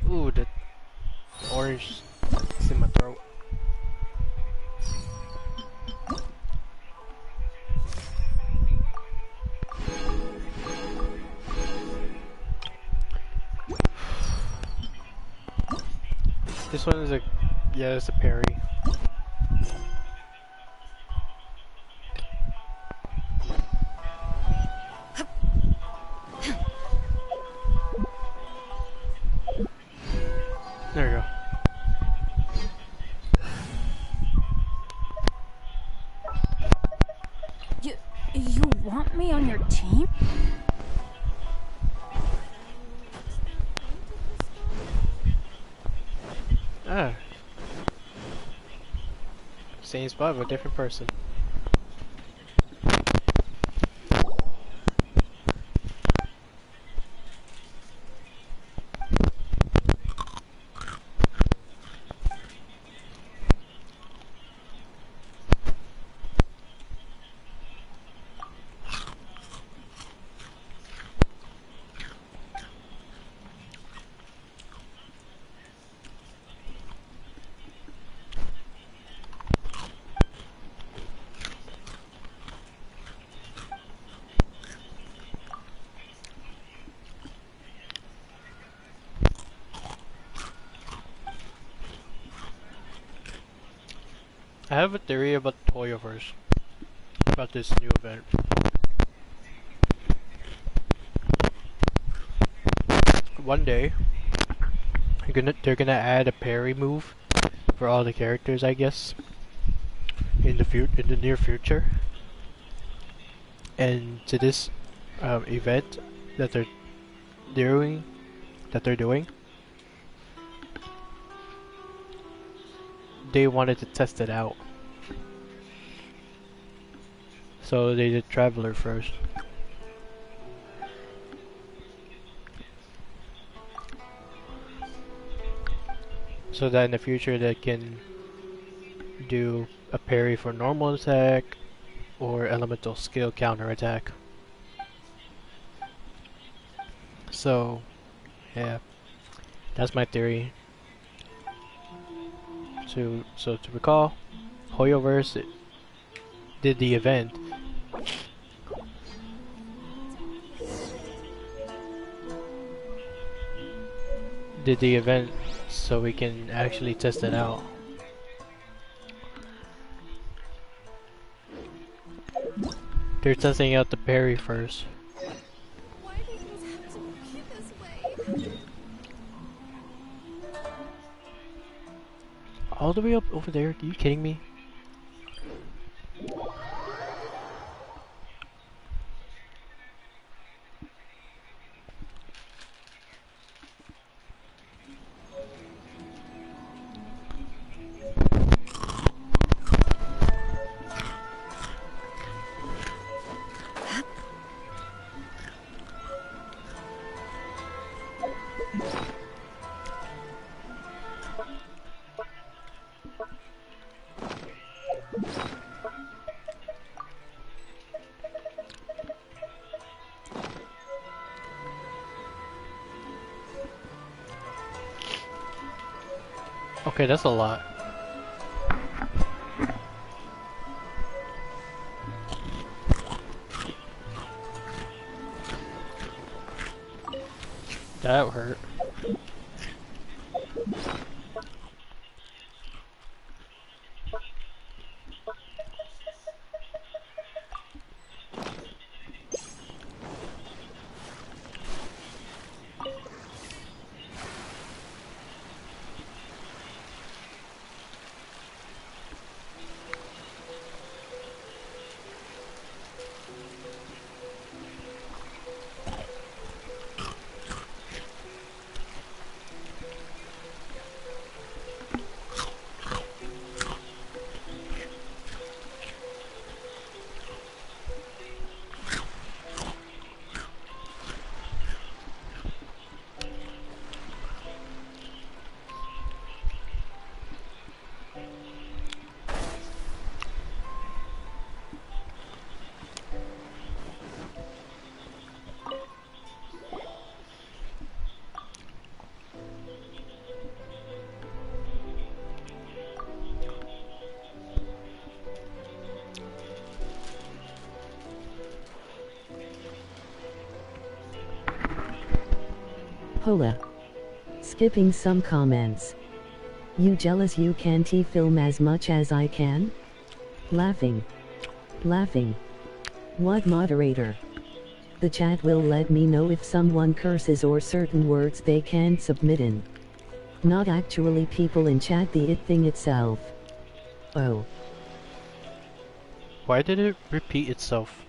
Ooh, the orange is in my throat. This one is a, yeah, it's a parry. There you go. You want me on your team? Ah. Same spot, but different person. I have a theory about Toyoverse, about this new event. One day, they're gonna add a parry move for all the characters, I guess, in the near future. And to this event that doing, that they're doing, they wanted to test it out. So they did Traveler first. So that in the future they can do a parry for normal attack or elemental skill counter attack. So, yeah, that's my theory. So to recall, Hoyoverse did the event so we can actually test it out. They're testing out the parry first. Why do things have to be this way? All the way up over there? Are you kidding me? Okay, that's a lot. That hurt. Hola. Skipping some comments. You jealous you can't film as much as I can? Laughing. Laughing. What moderator? The chat will let me know if someone curses or certain words they can't submit in. Not actually people in chat, the it thing itself. Oh. Why did it repeat itself?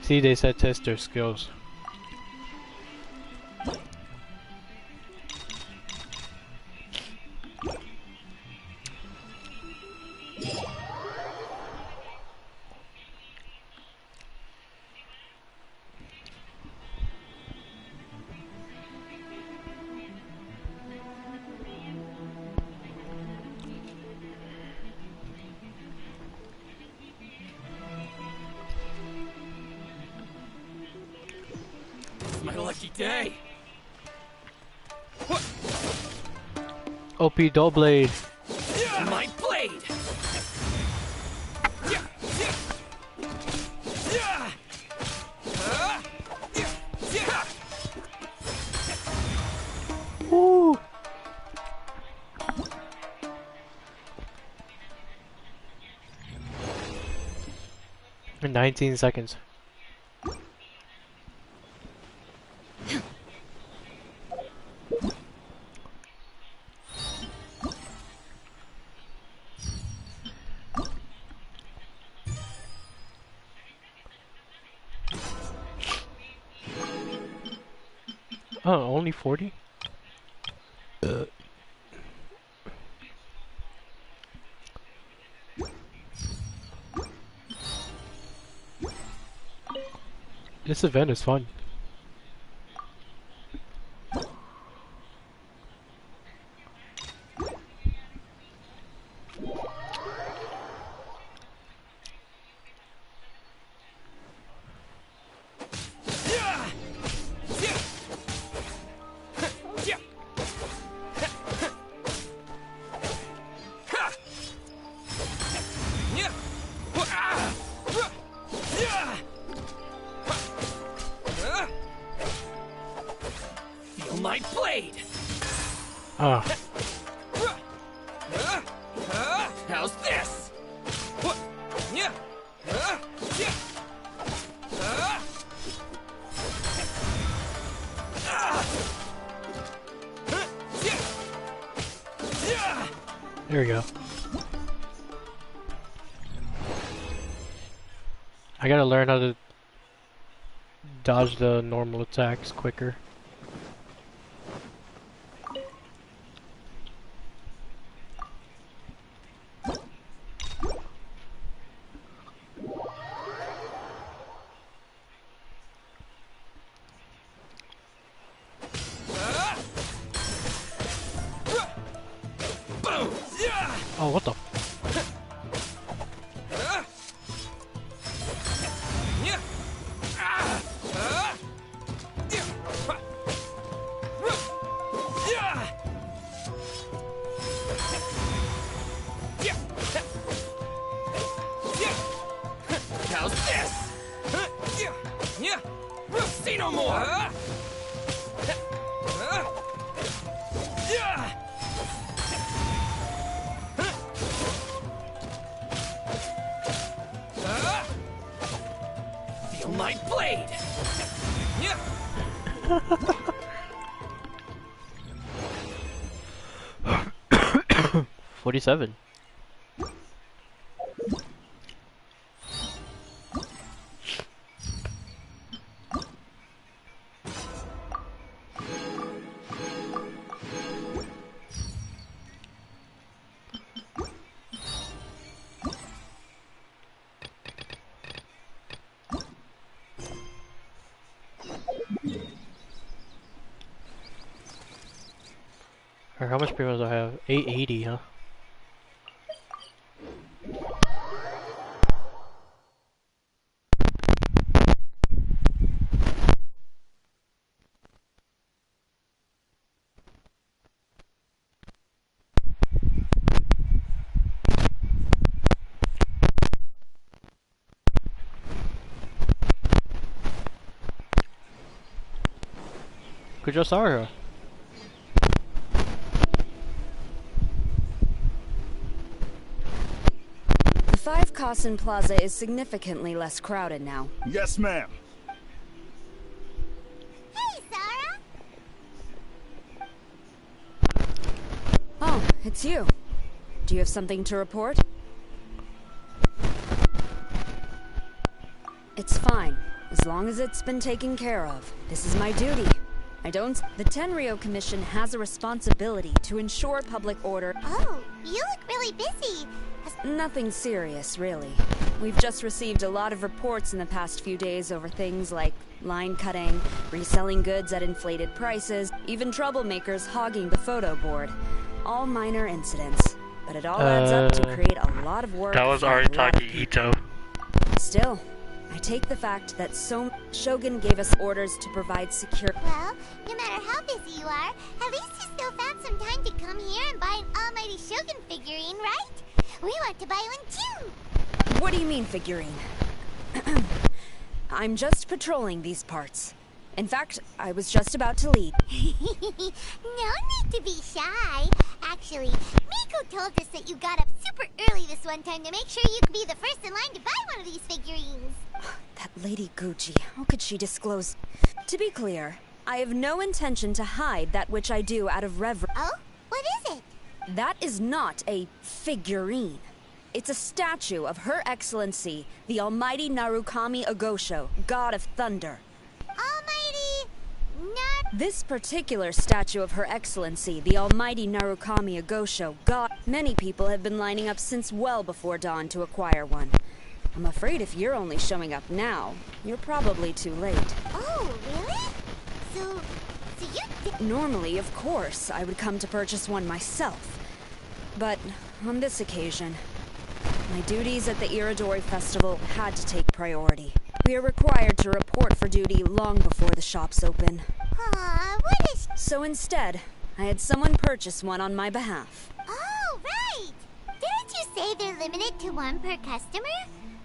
See, they said test their skills. It's my lucky day. OP Doughblade. My blade. Woo! In 19 seconds. Oh, only 40? This event is fun. Feel my blade. Ah. How's this? There we go. I gotta learn how to dodge the normal attacks quicker. Oh, what the? How's this? See no more. Feel my blade. 47. Or how much premiums do I have? 880, huh? Kujosara. The 5 Kasen Plaza is significantly less crowded now. Yes, ma'am. Hey, Zara! Oh, it's you. Do you have something to report? It's fine, as long as it's been taken care of. This is my duty. The Tenryo Commission has a responsibility to ensure public order. Oh, you look really busy. Nothing serious, really. We've just received a lot of reports in the past few days over things like line cutting, reselling goods at inflated prices, even troublemakers hogging the photo board. All minor incidents, but it all adds up to create a lot of work. That was Aritaki Ito. Still, I take the fact that Shogun gave us orders to provide secure. Well, no matter how busy you are, at least you still found some time to come here and buy an Almighty Shogun figurine, right? We want to buy one too! What do you mean, figurine? I'm just patrolling these parts. In fact, I was just about to leave. No need to be shy. Actually, Miko told us that you got up super early this one time to make sure you could be the first in line to buy one of these figurines. That Lady Gucci, how could she disclose? To be clear, I have no intention to hide that which I do out of reverence. Oh? What is it? That is not a figurine. It's a statue of Her Excellency, the Almighty Narukami Agosho, God of Thunder. This particular statue of Her Excellency, the Almighty Narukami Agosho, God... Many people have been lining up since well before dawn to acquire one. I'm afraid if you're only showing up now, you're probably too late. Oh, really? So you... Normally, of course, I would come to purchase one myself. But on this occasion, my duties at the Iridori Festival had to take priority. We are required to report for duty long before the shops open. What is... So instead, I had someone purchase one on my behalf. Oh, right! Didn't you say they're limited to one per customer?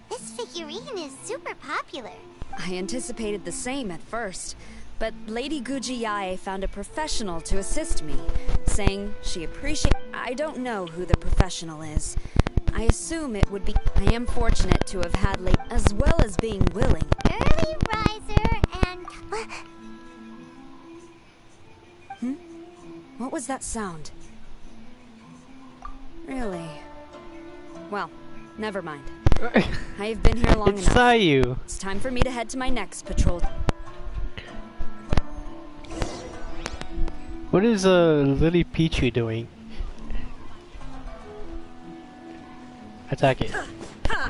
This figurine is super popular. I anticipated the same at first, but Lady Gujiyae found a professional to assist me, saying she appreciates... I don't know who the professional is. I assume it would be... I am fortunate to have had late... as well as being willing. Early riser and... What was that sound? Really? Well, never mind. I have been here long enough. It's Sayu. It's time for me to head to my next patrol. What is Lily Peachy doing? Attack it. Uh-oh,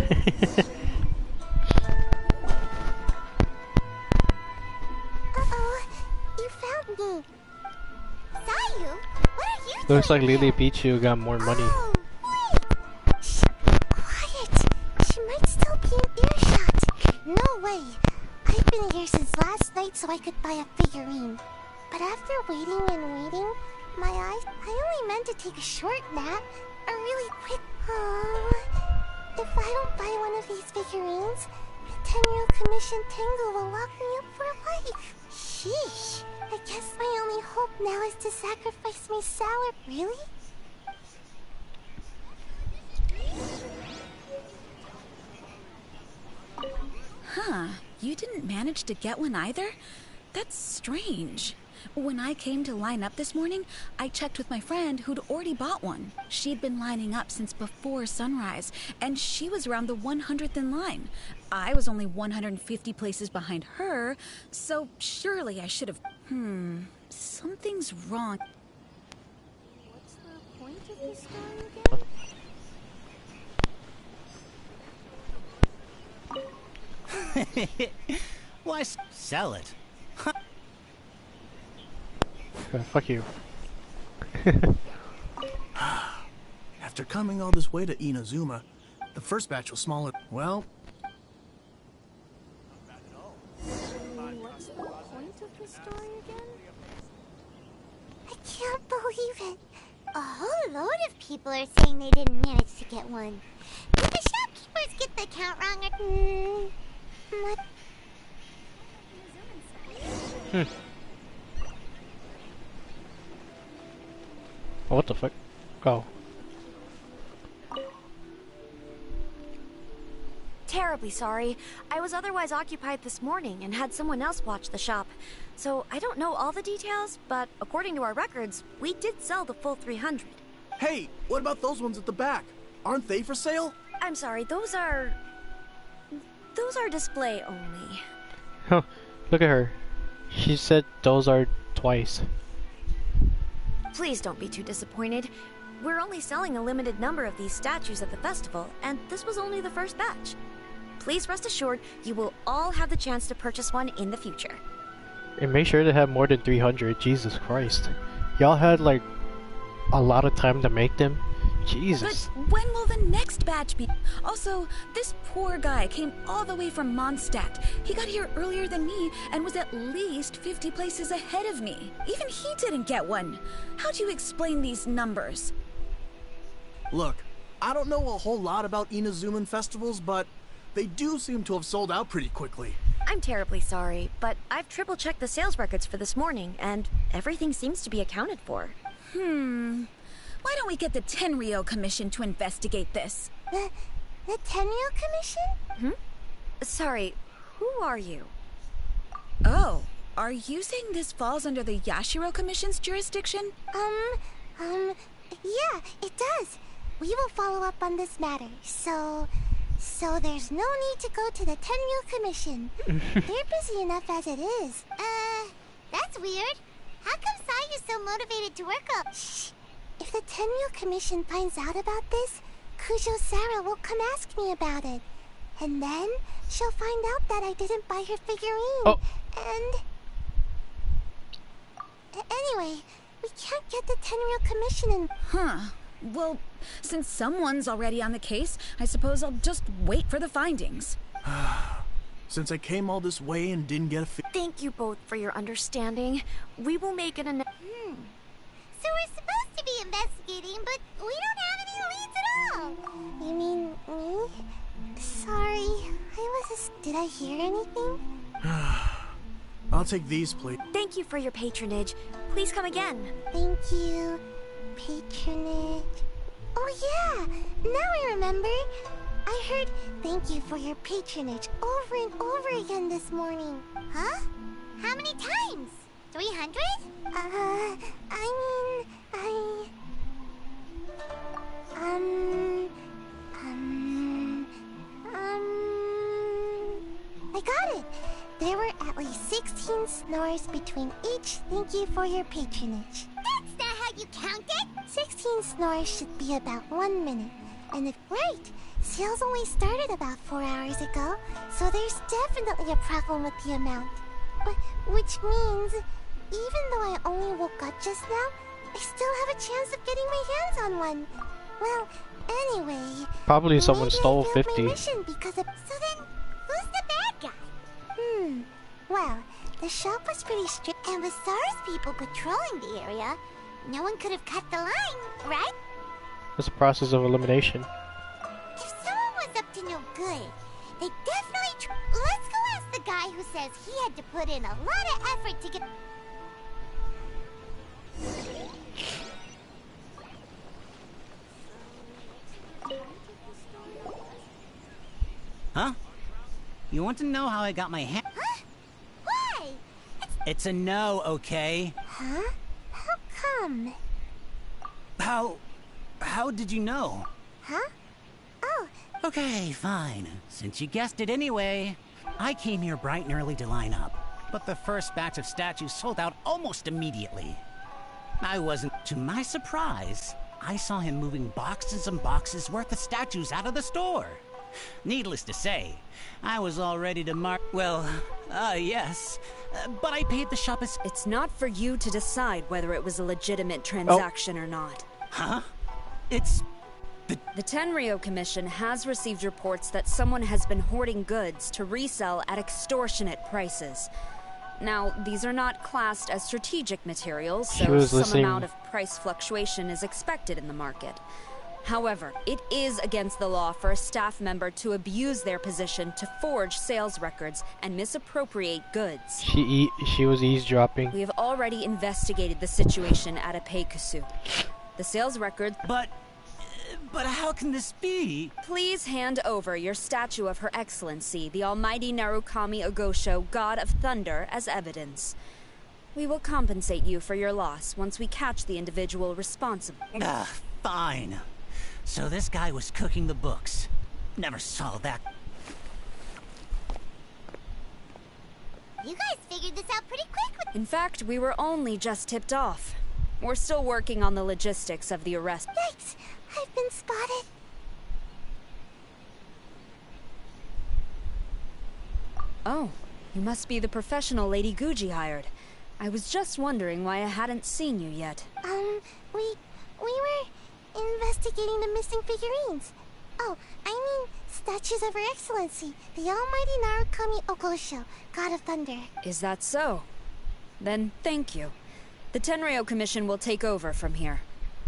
you found me. Sayu, what are you Looks like doing Lily Pichu got more money. Oh, wait! Shh, quiet. She might still be in earshot. No way. I've been here since last night so I could buy a figurine. But after waiting and waiting, my eyes... I only meant to take a short nap. A really quick... If I don't buy one of these figurines, the 10-year commission Tengu will lock me up for life. Sheesh. I guess my only hope now is to sacrifice my salad. Really? Huh. You didn't manage to get one either? That's strange. When I came to line up this morning, I checked with my friend who'd already bought one. She'd been lining up since before sunrise, and she was around the 100th in line. I was only 150 places behind her, so surely I should have... Something's wrong. What's the point of this story again? Why sell it? Fuck you. After coming all this way to Inazuma, the first batch was smaller. Well... What's the point of this story again? I can't believe it. A whole load of people are saying they didn't manage to get one. Did the shopkeepers get the count wrong or... What the fuck? Oh. Terribly sorry. I was otherwise occupied this morning and had someone else watch the shop. So I don't know all the details, but according to our records, we did sell the full 300. Hey, what about those ones at the back? Aren't they for sale? I'm sorry, those are... Those are display only. Huh. Look at her. She said those are twice. Please don't be too disappointed. We're only selling a limited number of these statues at the festival, and this was only the first batch. Please rest assured, you will all have the chance to purchase one in the future. And make sure to have more than 300. Jesus Christ. Y'all had like a lot of time to make them. Jesus. But when will the next batch be? Also, this poor guy came all the way from Mondstadt. He got here earlier than me and was at least 50 places ahead of me. Even he didn't get one. How do you explain these numbers? Look, I don't know a whole lot about Inazuman festivals, but they do seem to have sold out pretty quickly. I'm terribly sorry, but I've triple-checked the sales records for this morning, and everything seems to be accounted for. Why don't we get the Tenryou Commission to investigate this? The Tenryou Commission? Sorry, who are you? Oh, are you saying this falls under the Yashiro Commission's jurisdiction? Yeah, it does. We will follow up on this matter, so there's no need to go to the Tenryou Commission. They're busy enough as it is. That's weird. How come Sayu's so motivated to work up? Shh. If the Tenryou Commission finds out about this, Kujo Sarah will come ask me about it. And then she'll find out that I didn't buy her figurine. Oh. And... Anyway, we can't get the Tenryou Commission in... Well, since someone's already on the case, I suppose I'll just wait for the findings. Since I came all this way and didn't get a Thank you both for your understanding. We will make an So we're supposed to be investigating, but we don't have any leads at all. You mean me? Sorry, Did I hear anything? I'll take these, please. Thank you for your patronage. Please come again. Thank you. Patronage. Oh yeah, now I remember. I heard thank you for your patronage over and over again this morning. Huh? How many times? 300? I got it. There were at least 16 snores between each thank you for your patronage. That's not how you count it! 16 snores should be about 1 minute. And if right, sales only started about 4 hours ago, so there's definitely a problem with the amount. Which means, even though I only woke up just now, I still have a chance of getting my hands on one. Well, anyway... Probably someone stole maybe I failed 50. my mission because of... So then, who's the bad guy? Well, the shop was pretty strict, and with SARS people patrolling the area, no one could have cut the line, right? It's a process of elimination. If someone was up to no good, they definitely Let's go ask the guy who says he had to put in a lot of effort to get... Huh? You want to know how I got my hand? Huh? Why? It's a no, okay? Huh? How come? How did you know? Huh? Oh. Okay, fine. Since you guessed it anyway. I came here bright and early to line up, but the first batch of statues sold out almost immediately. I wasn't... To my surprise, I saw him moving boxes and boxes worth of statues out of the store. Needless to say, I was all ready to mark... Well, yes. But I paid the shop as... It's not for you to decide whether it was a legitimate transaction or not. Huh? It's... The Tenryou Commission has received reports that someone has been hoarding goods to resell at extortionate prices. Now, these are not classed as strategic materials, so some amount of price fluctuation is expected in the market. However, it is against the law for a staff member to abuse their position to forge sales records and misappropriate goods. She was eavesdropping. We have already investigated the situation at Apeikusu. The sales records... But how can this be? Please hand over your statue of Her Excellency, the Almighty Narukami Ogosho, God of Thunder, as evidence. We will compensate you for your loss once we catch the individual responsible. Fine. So this guy was cooking the books. Never saw that. You guys figured this out pretty quick. In fact, we were only just tipped off. We're still working on the logistics of the arrest. Yikes! I've been spotted. Oh, you must be the professional Lady Guji hired. I was just wondering why I hadn't seen you yet. We were investigating the missing figurines. Oh, I mean, statues of Her Excellency, the Almighty Narukami Ogosho, God of Thunder. Is that so? Then thank you. The Tenryo Commission will take over from here.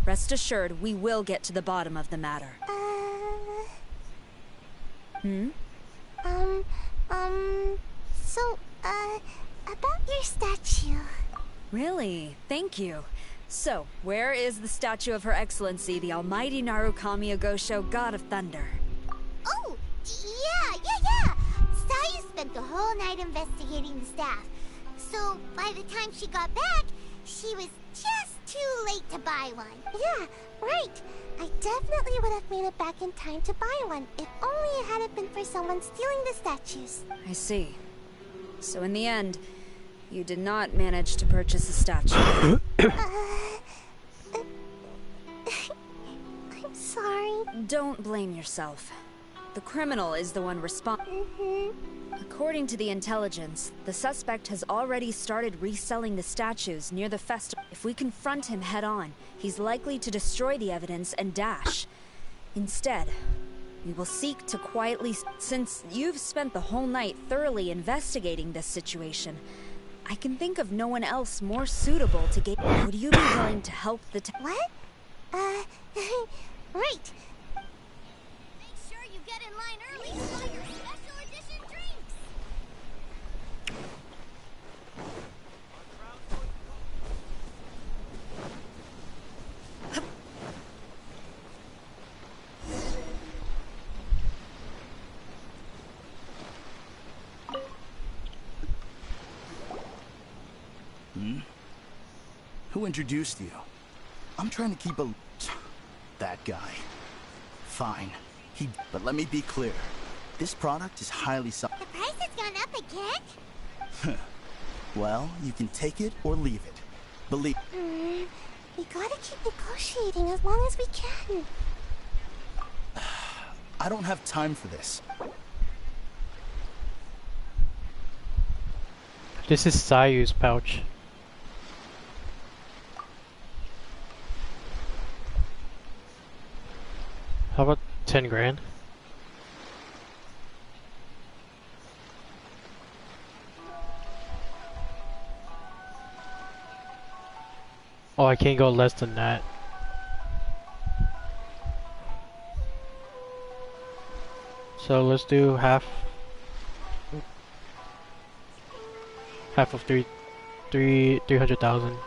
Rest assured, we will get to the bottom of the matter. About your statue. Really? Thank you. So, where is the statue of Her Excellency, the Almighty Narukami Ogosho, God of Thunder? Oh, yeah! Sayu spent the whole night investigating the staff. So, by the time she got back, she was just too late to buy one. Yeah, right. I definitely would have made it back in time to buy one, if only it hadn't been for someone stealing the statues. I see. So in the end, you did not manage to purchase a statue. I'm sorry. Don't blame yourself. The criminal is the one responsible. According to the intelligence, the suspect has already started reselling the statues near the festival. If we confront him head-on, he's likely to destroy the evidence and dash. Instead, we will seek to quietly... Since you've spent the whole night thoroughly investigating this situation, I can think of no one else more suitable to get... Would you be willing to help the... What? Right. Make sure you get in line early to buy your special edition drinks. Who introduced you? I'm trying to keep a... That guy. Fine. But let me be clear. This product is highly The price has gone up again? Well, you can take it or leave it. Believe... We gotta keep negotiating as long as we can. I don't have time for this. This is Sayu's pouch. How about 10 grand? Oh, I can't go less than that. So let's do half of 300,000.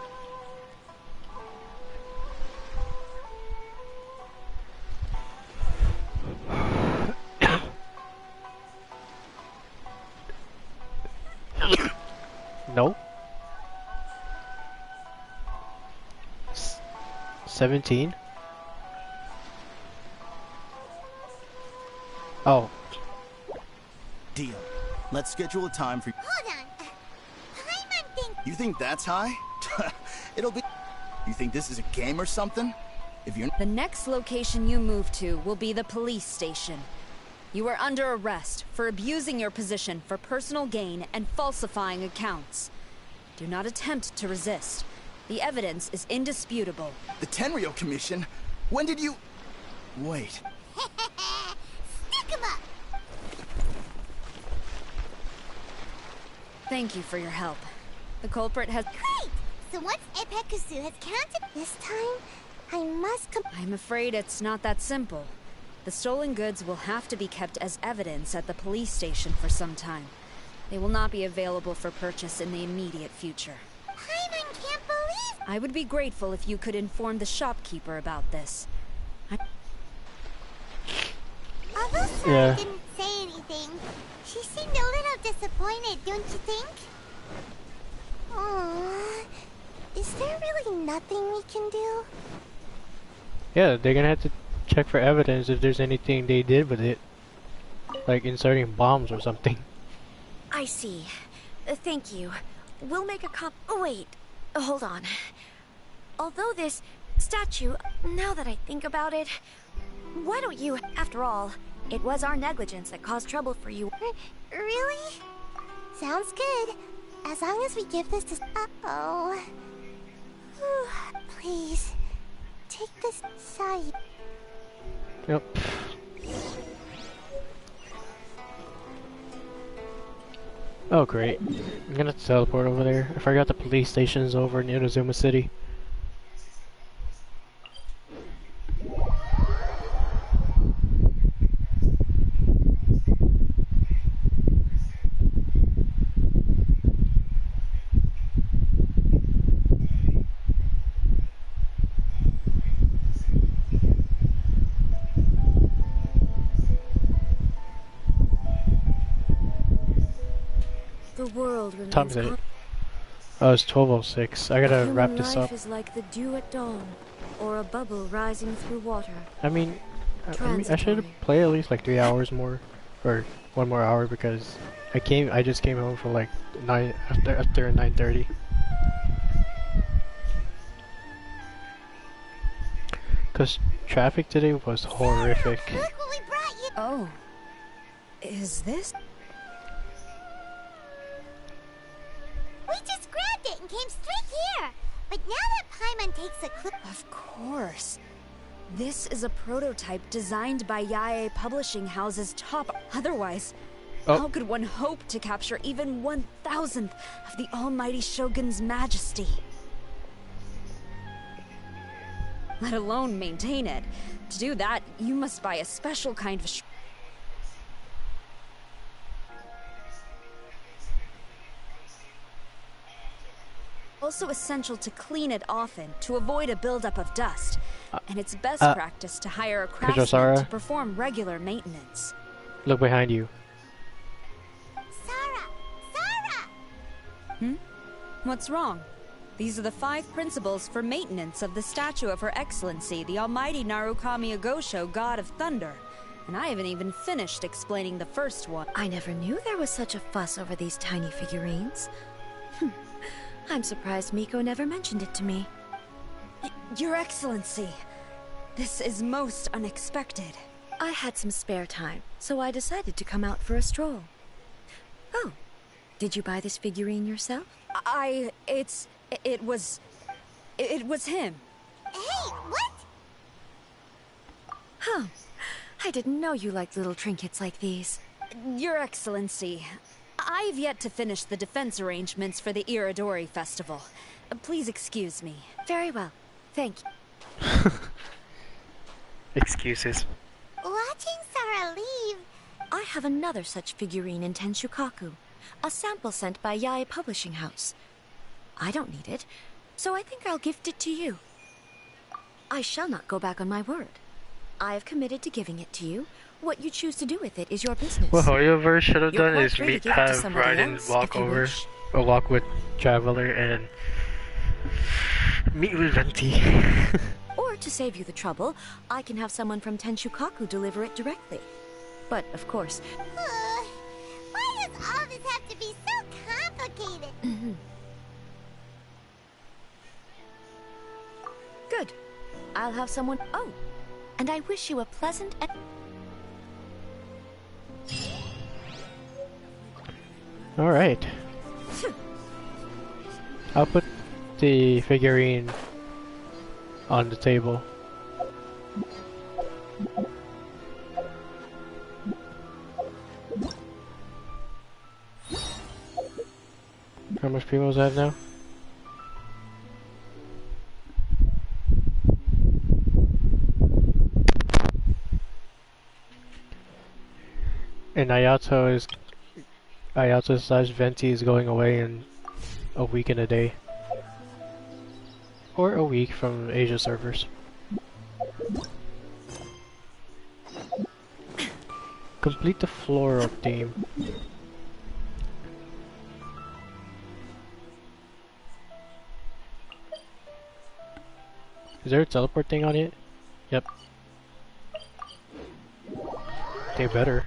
No. 17. Oh. Deal. Let's schedule a time for... Hold on. I'm thinking... You think that's high? It'll be... You think this is a game or something? If you're... The next location you move to will be the police station. You are under arrest for abusing your position for personal gain and falsifying accounts. Do not attempt to resist. The evidence is indisputable. The Tenryo Commission? When did you... Wait. Stick 'em up! Thank you for your help. The culprit has... Great! So once Epekusu has counted this time, I must I'm afraid it's not that simple. The stolen goods will have to be kept as evidence at the police station for some time. They will not be available for purchase in the immediate future. Paimon can't believe... I would be grateful if you could inform the shopkeeper about this. Although Sarah didn't say anything, she seemed a little disappointed, don't you think? Aww. Is there really nothing we can do? Yeah, they're gonna have to check for evidence if there's anything they did with it. Like inserting bombs or something. I see. Thank you. We'll make a wait, hold on. Although this statue, now that I think about it, why don't you, after all, it was our negligence that caused trouble for you. Really? Sounds good. As long as we give this to... Uh-oh. Please, take this side. Yep. Oh great. I'm gonna teleport over there. I forgot the police station is over in Inazuma City. The world remains Time is it? Oh, it's 12:06. I gotta wrap this up. Life is like the dew at dawn, or a bubble rising through water. I should play at least like 3 hours more, or 1 more hour because I just came home from like 9 after 9:30. Cause traffic today was horrific. Look what we brought you. Oh. Is this? We just grabbed it and came straight here. But now that Paimon takes a clue... Of course. This is a prototype designed by Yae Publishing House's top. Otherwise, how could one hope to capture even 1,000th of the almighty Shogun's majesty? Let alone maintain it. To do that, you must buy a special kind of also essential to clean it often to avoid a buildup of dust, and it's best practice to hire a craftsman to perform regular maintenance. Look behind you. Hmm? What's wrong? These are the 5 principles for maintenance of the statue of Her Excellency, the Almighty Narukami Agosho, God of Thunder. And I haven't even finished explaining the first one. I never knew there was such a fuss over these tiny figurines. I'm surprised Miko never mentioned it to me. Your Excellency, this is most unexpected. I had some spare time, so I decided to come out for a stroll. Oh, did you buy this figurine yourself? It was him. Hey, what? Huh. I didn't know you liked little trinkets like these. Your Excellency, I've yet to finish the defense arrangements for the Iridori Festival. Please excuse me. Very well. Thank you. Excuses. Watching Sarah leave. I have another such figurine in Tenshukaku. A sample sent by Yae Publishing House. I don't need it, so I think I'll gift it to you. I shall not go back on my word. I have committed to giving it to you. What you choose to do with it is your business. What Hoyoverse should have You're done is quite free to give it to have somebody Raiden else walk if you over, wish. or walk with Traveler and meet with Venti. Or to save you the trouble, I can have someone from Tenshukaku deliver it directly. But, of course... Why does all this have to be so complicated? Good. I'll have someone... Oh, and I wish you a pleasant... Alright. I'll put the figurine on the table. How much people do I have now? And Ayato slash Venti is going away in a week and a day. Or a week from Asia servers. Complete the floral theme. Is there a teleport thing on it? Yep. They better.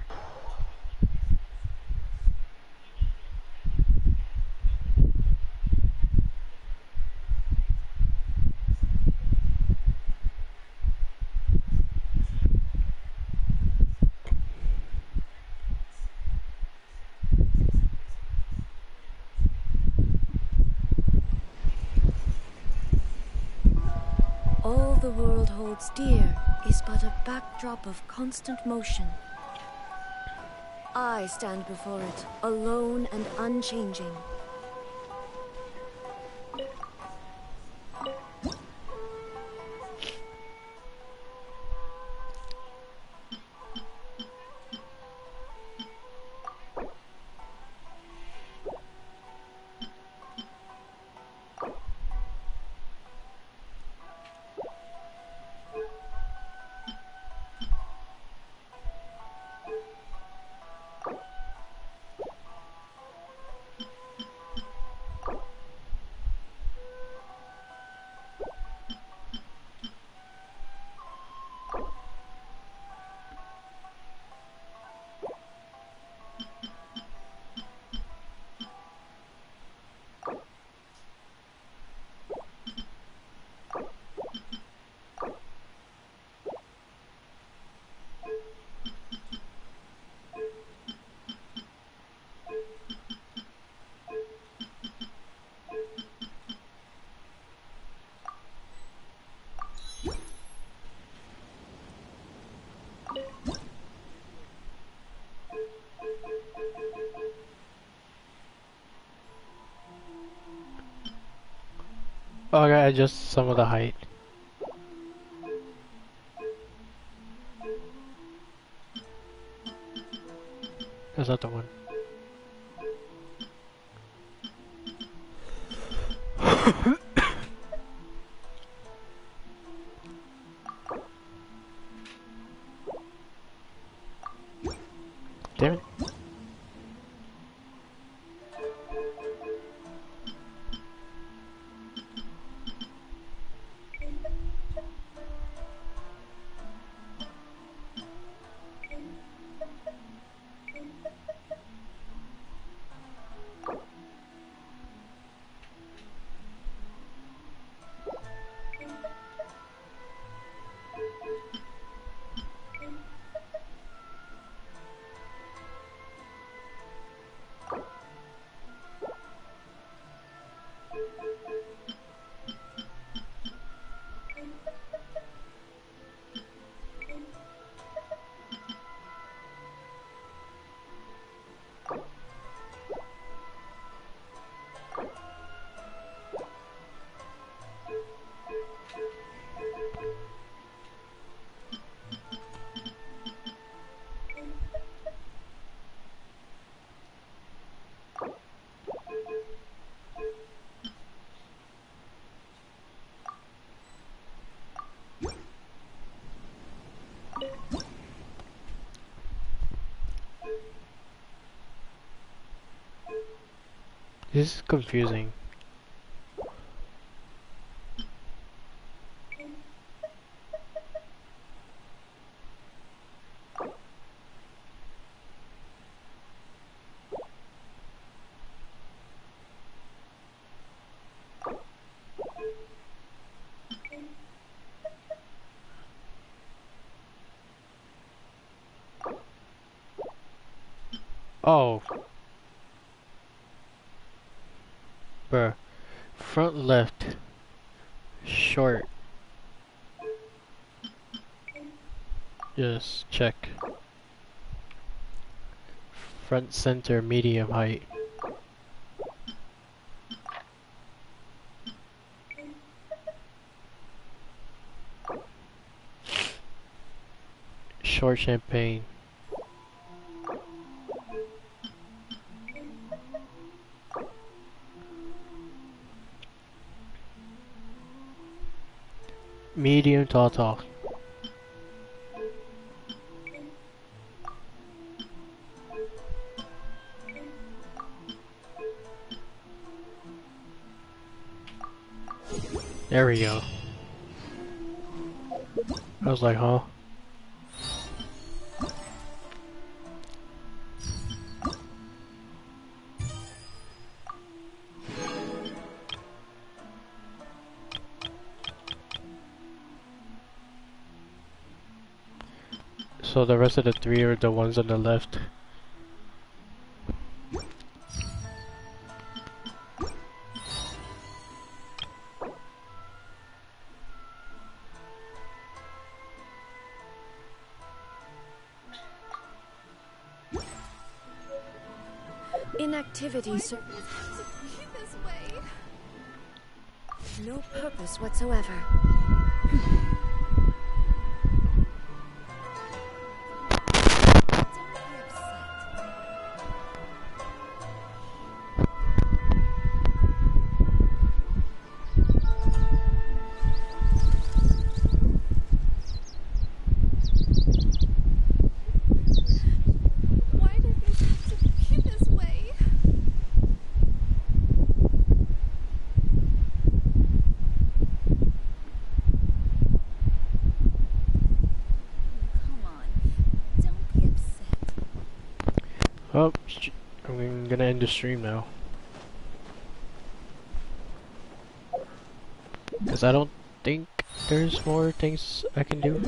the world holds dear is but a backdrop of constant motion. I stand before it, alone and unchanging. Oh, I gotta adjust some of the height. That's not the one. Damn it. This is confusing. Oh. Bruh. Front left. Short. Just check. Front center medium height. Short champagne. Medium tall. There we go. I was like, huh? So the rest of the three are the ones on the left. Inactivity, sir. No purpose whatsoever. Why did this have to be this way? Come on, don't be upset. Oh, I'm gonna end the stream now. Because I don't think there's more things I can do.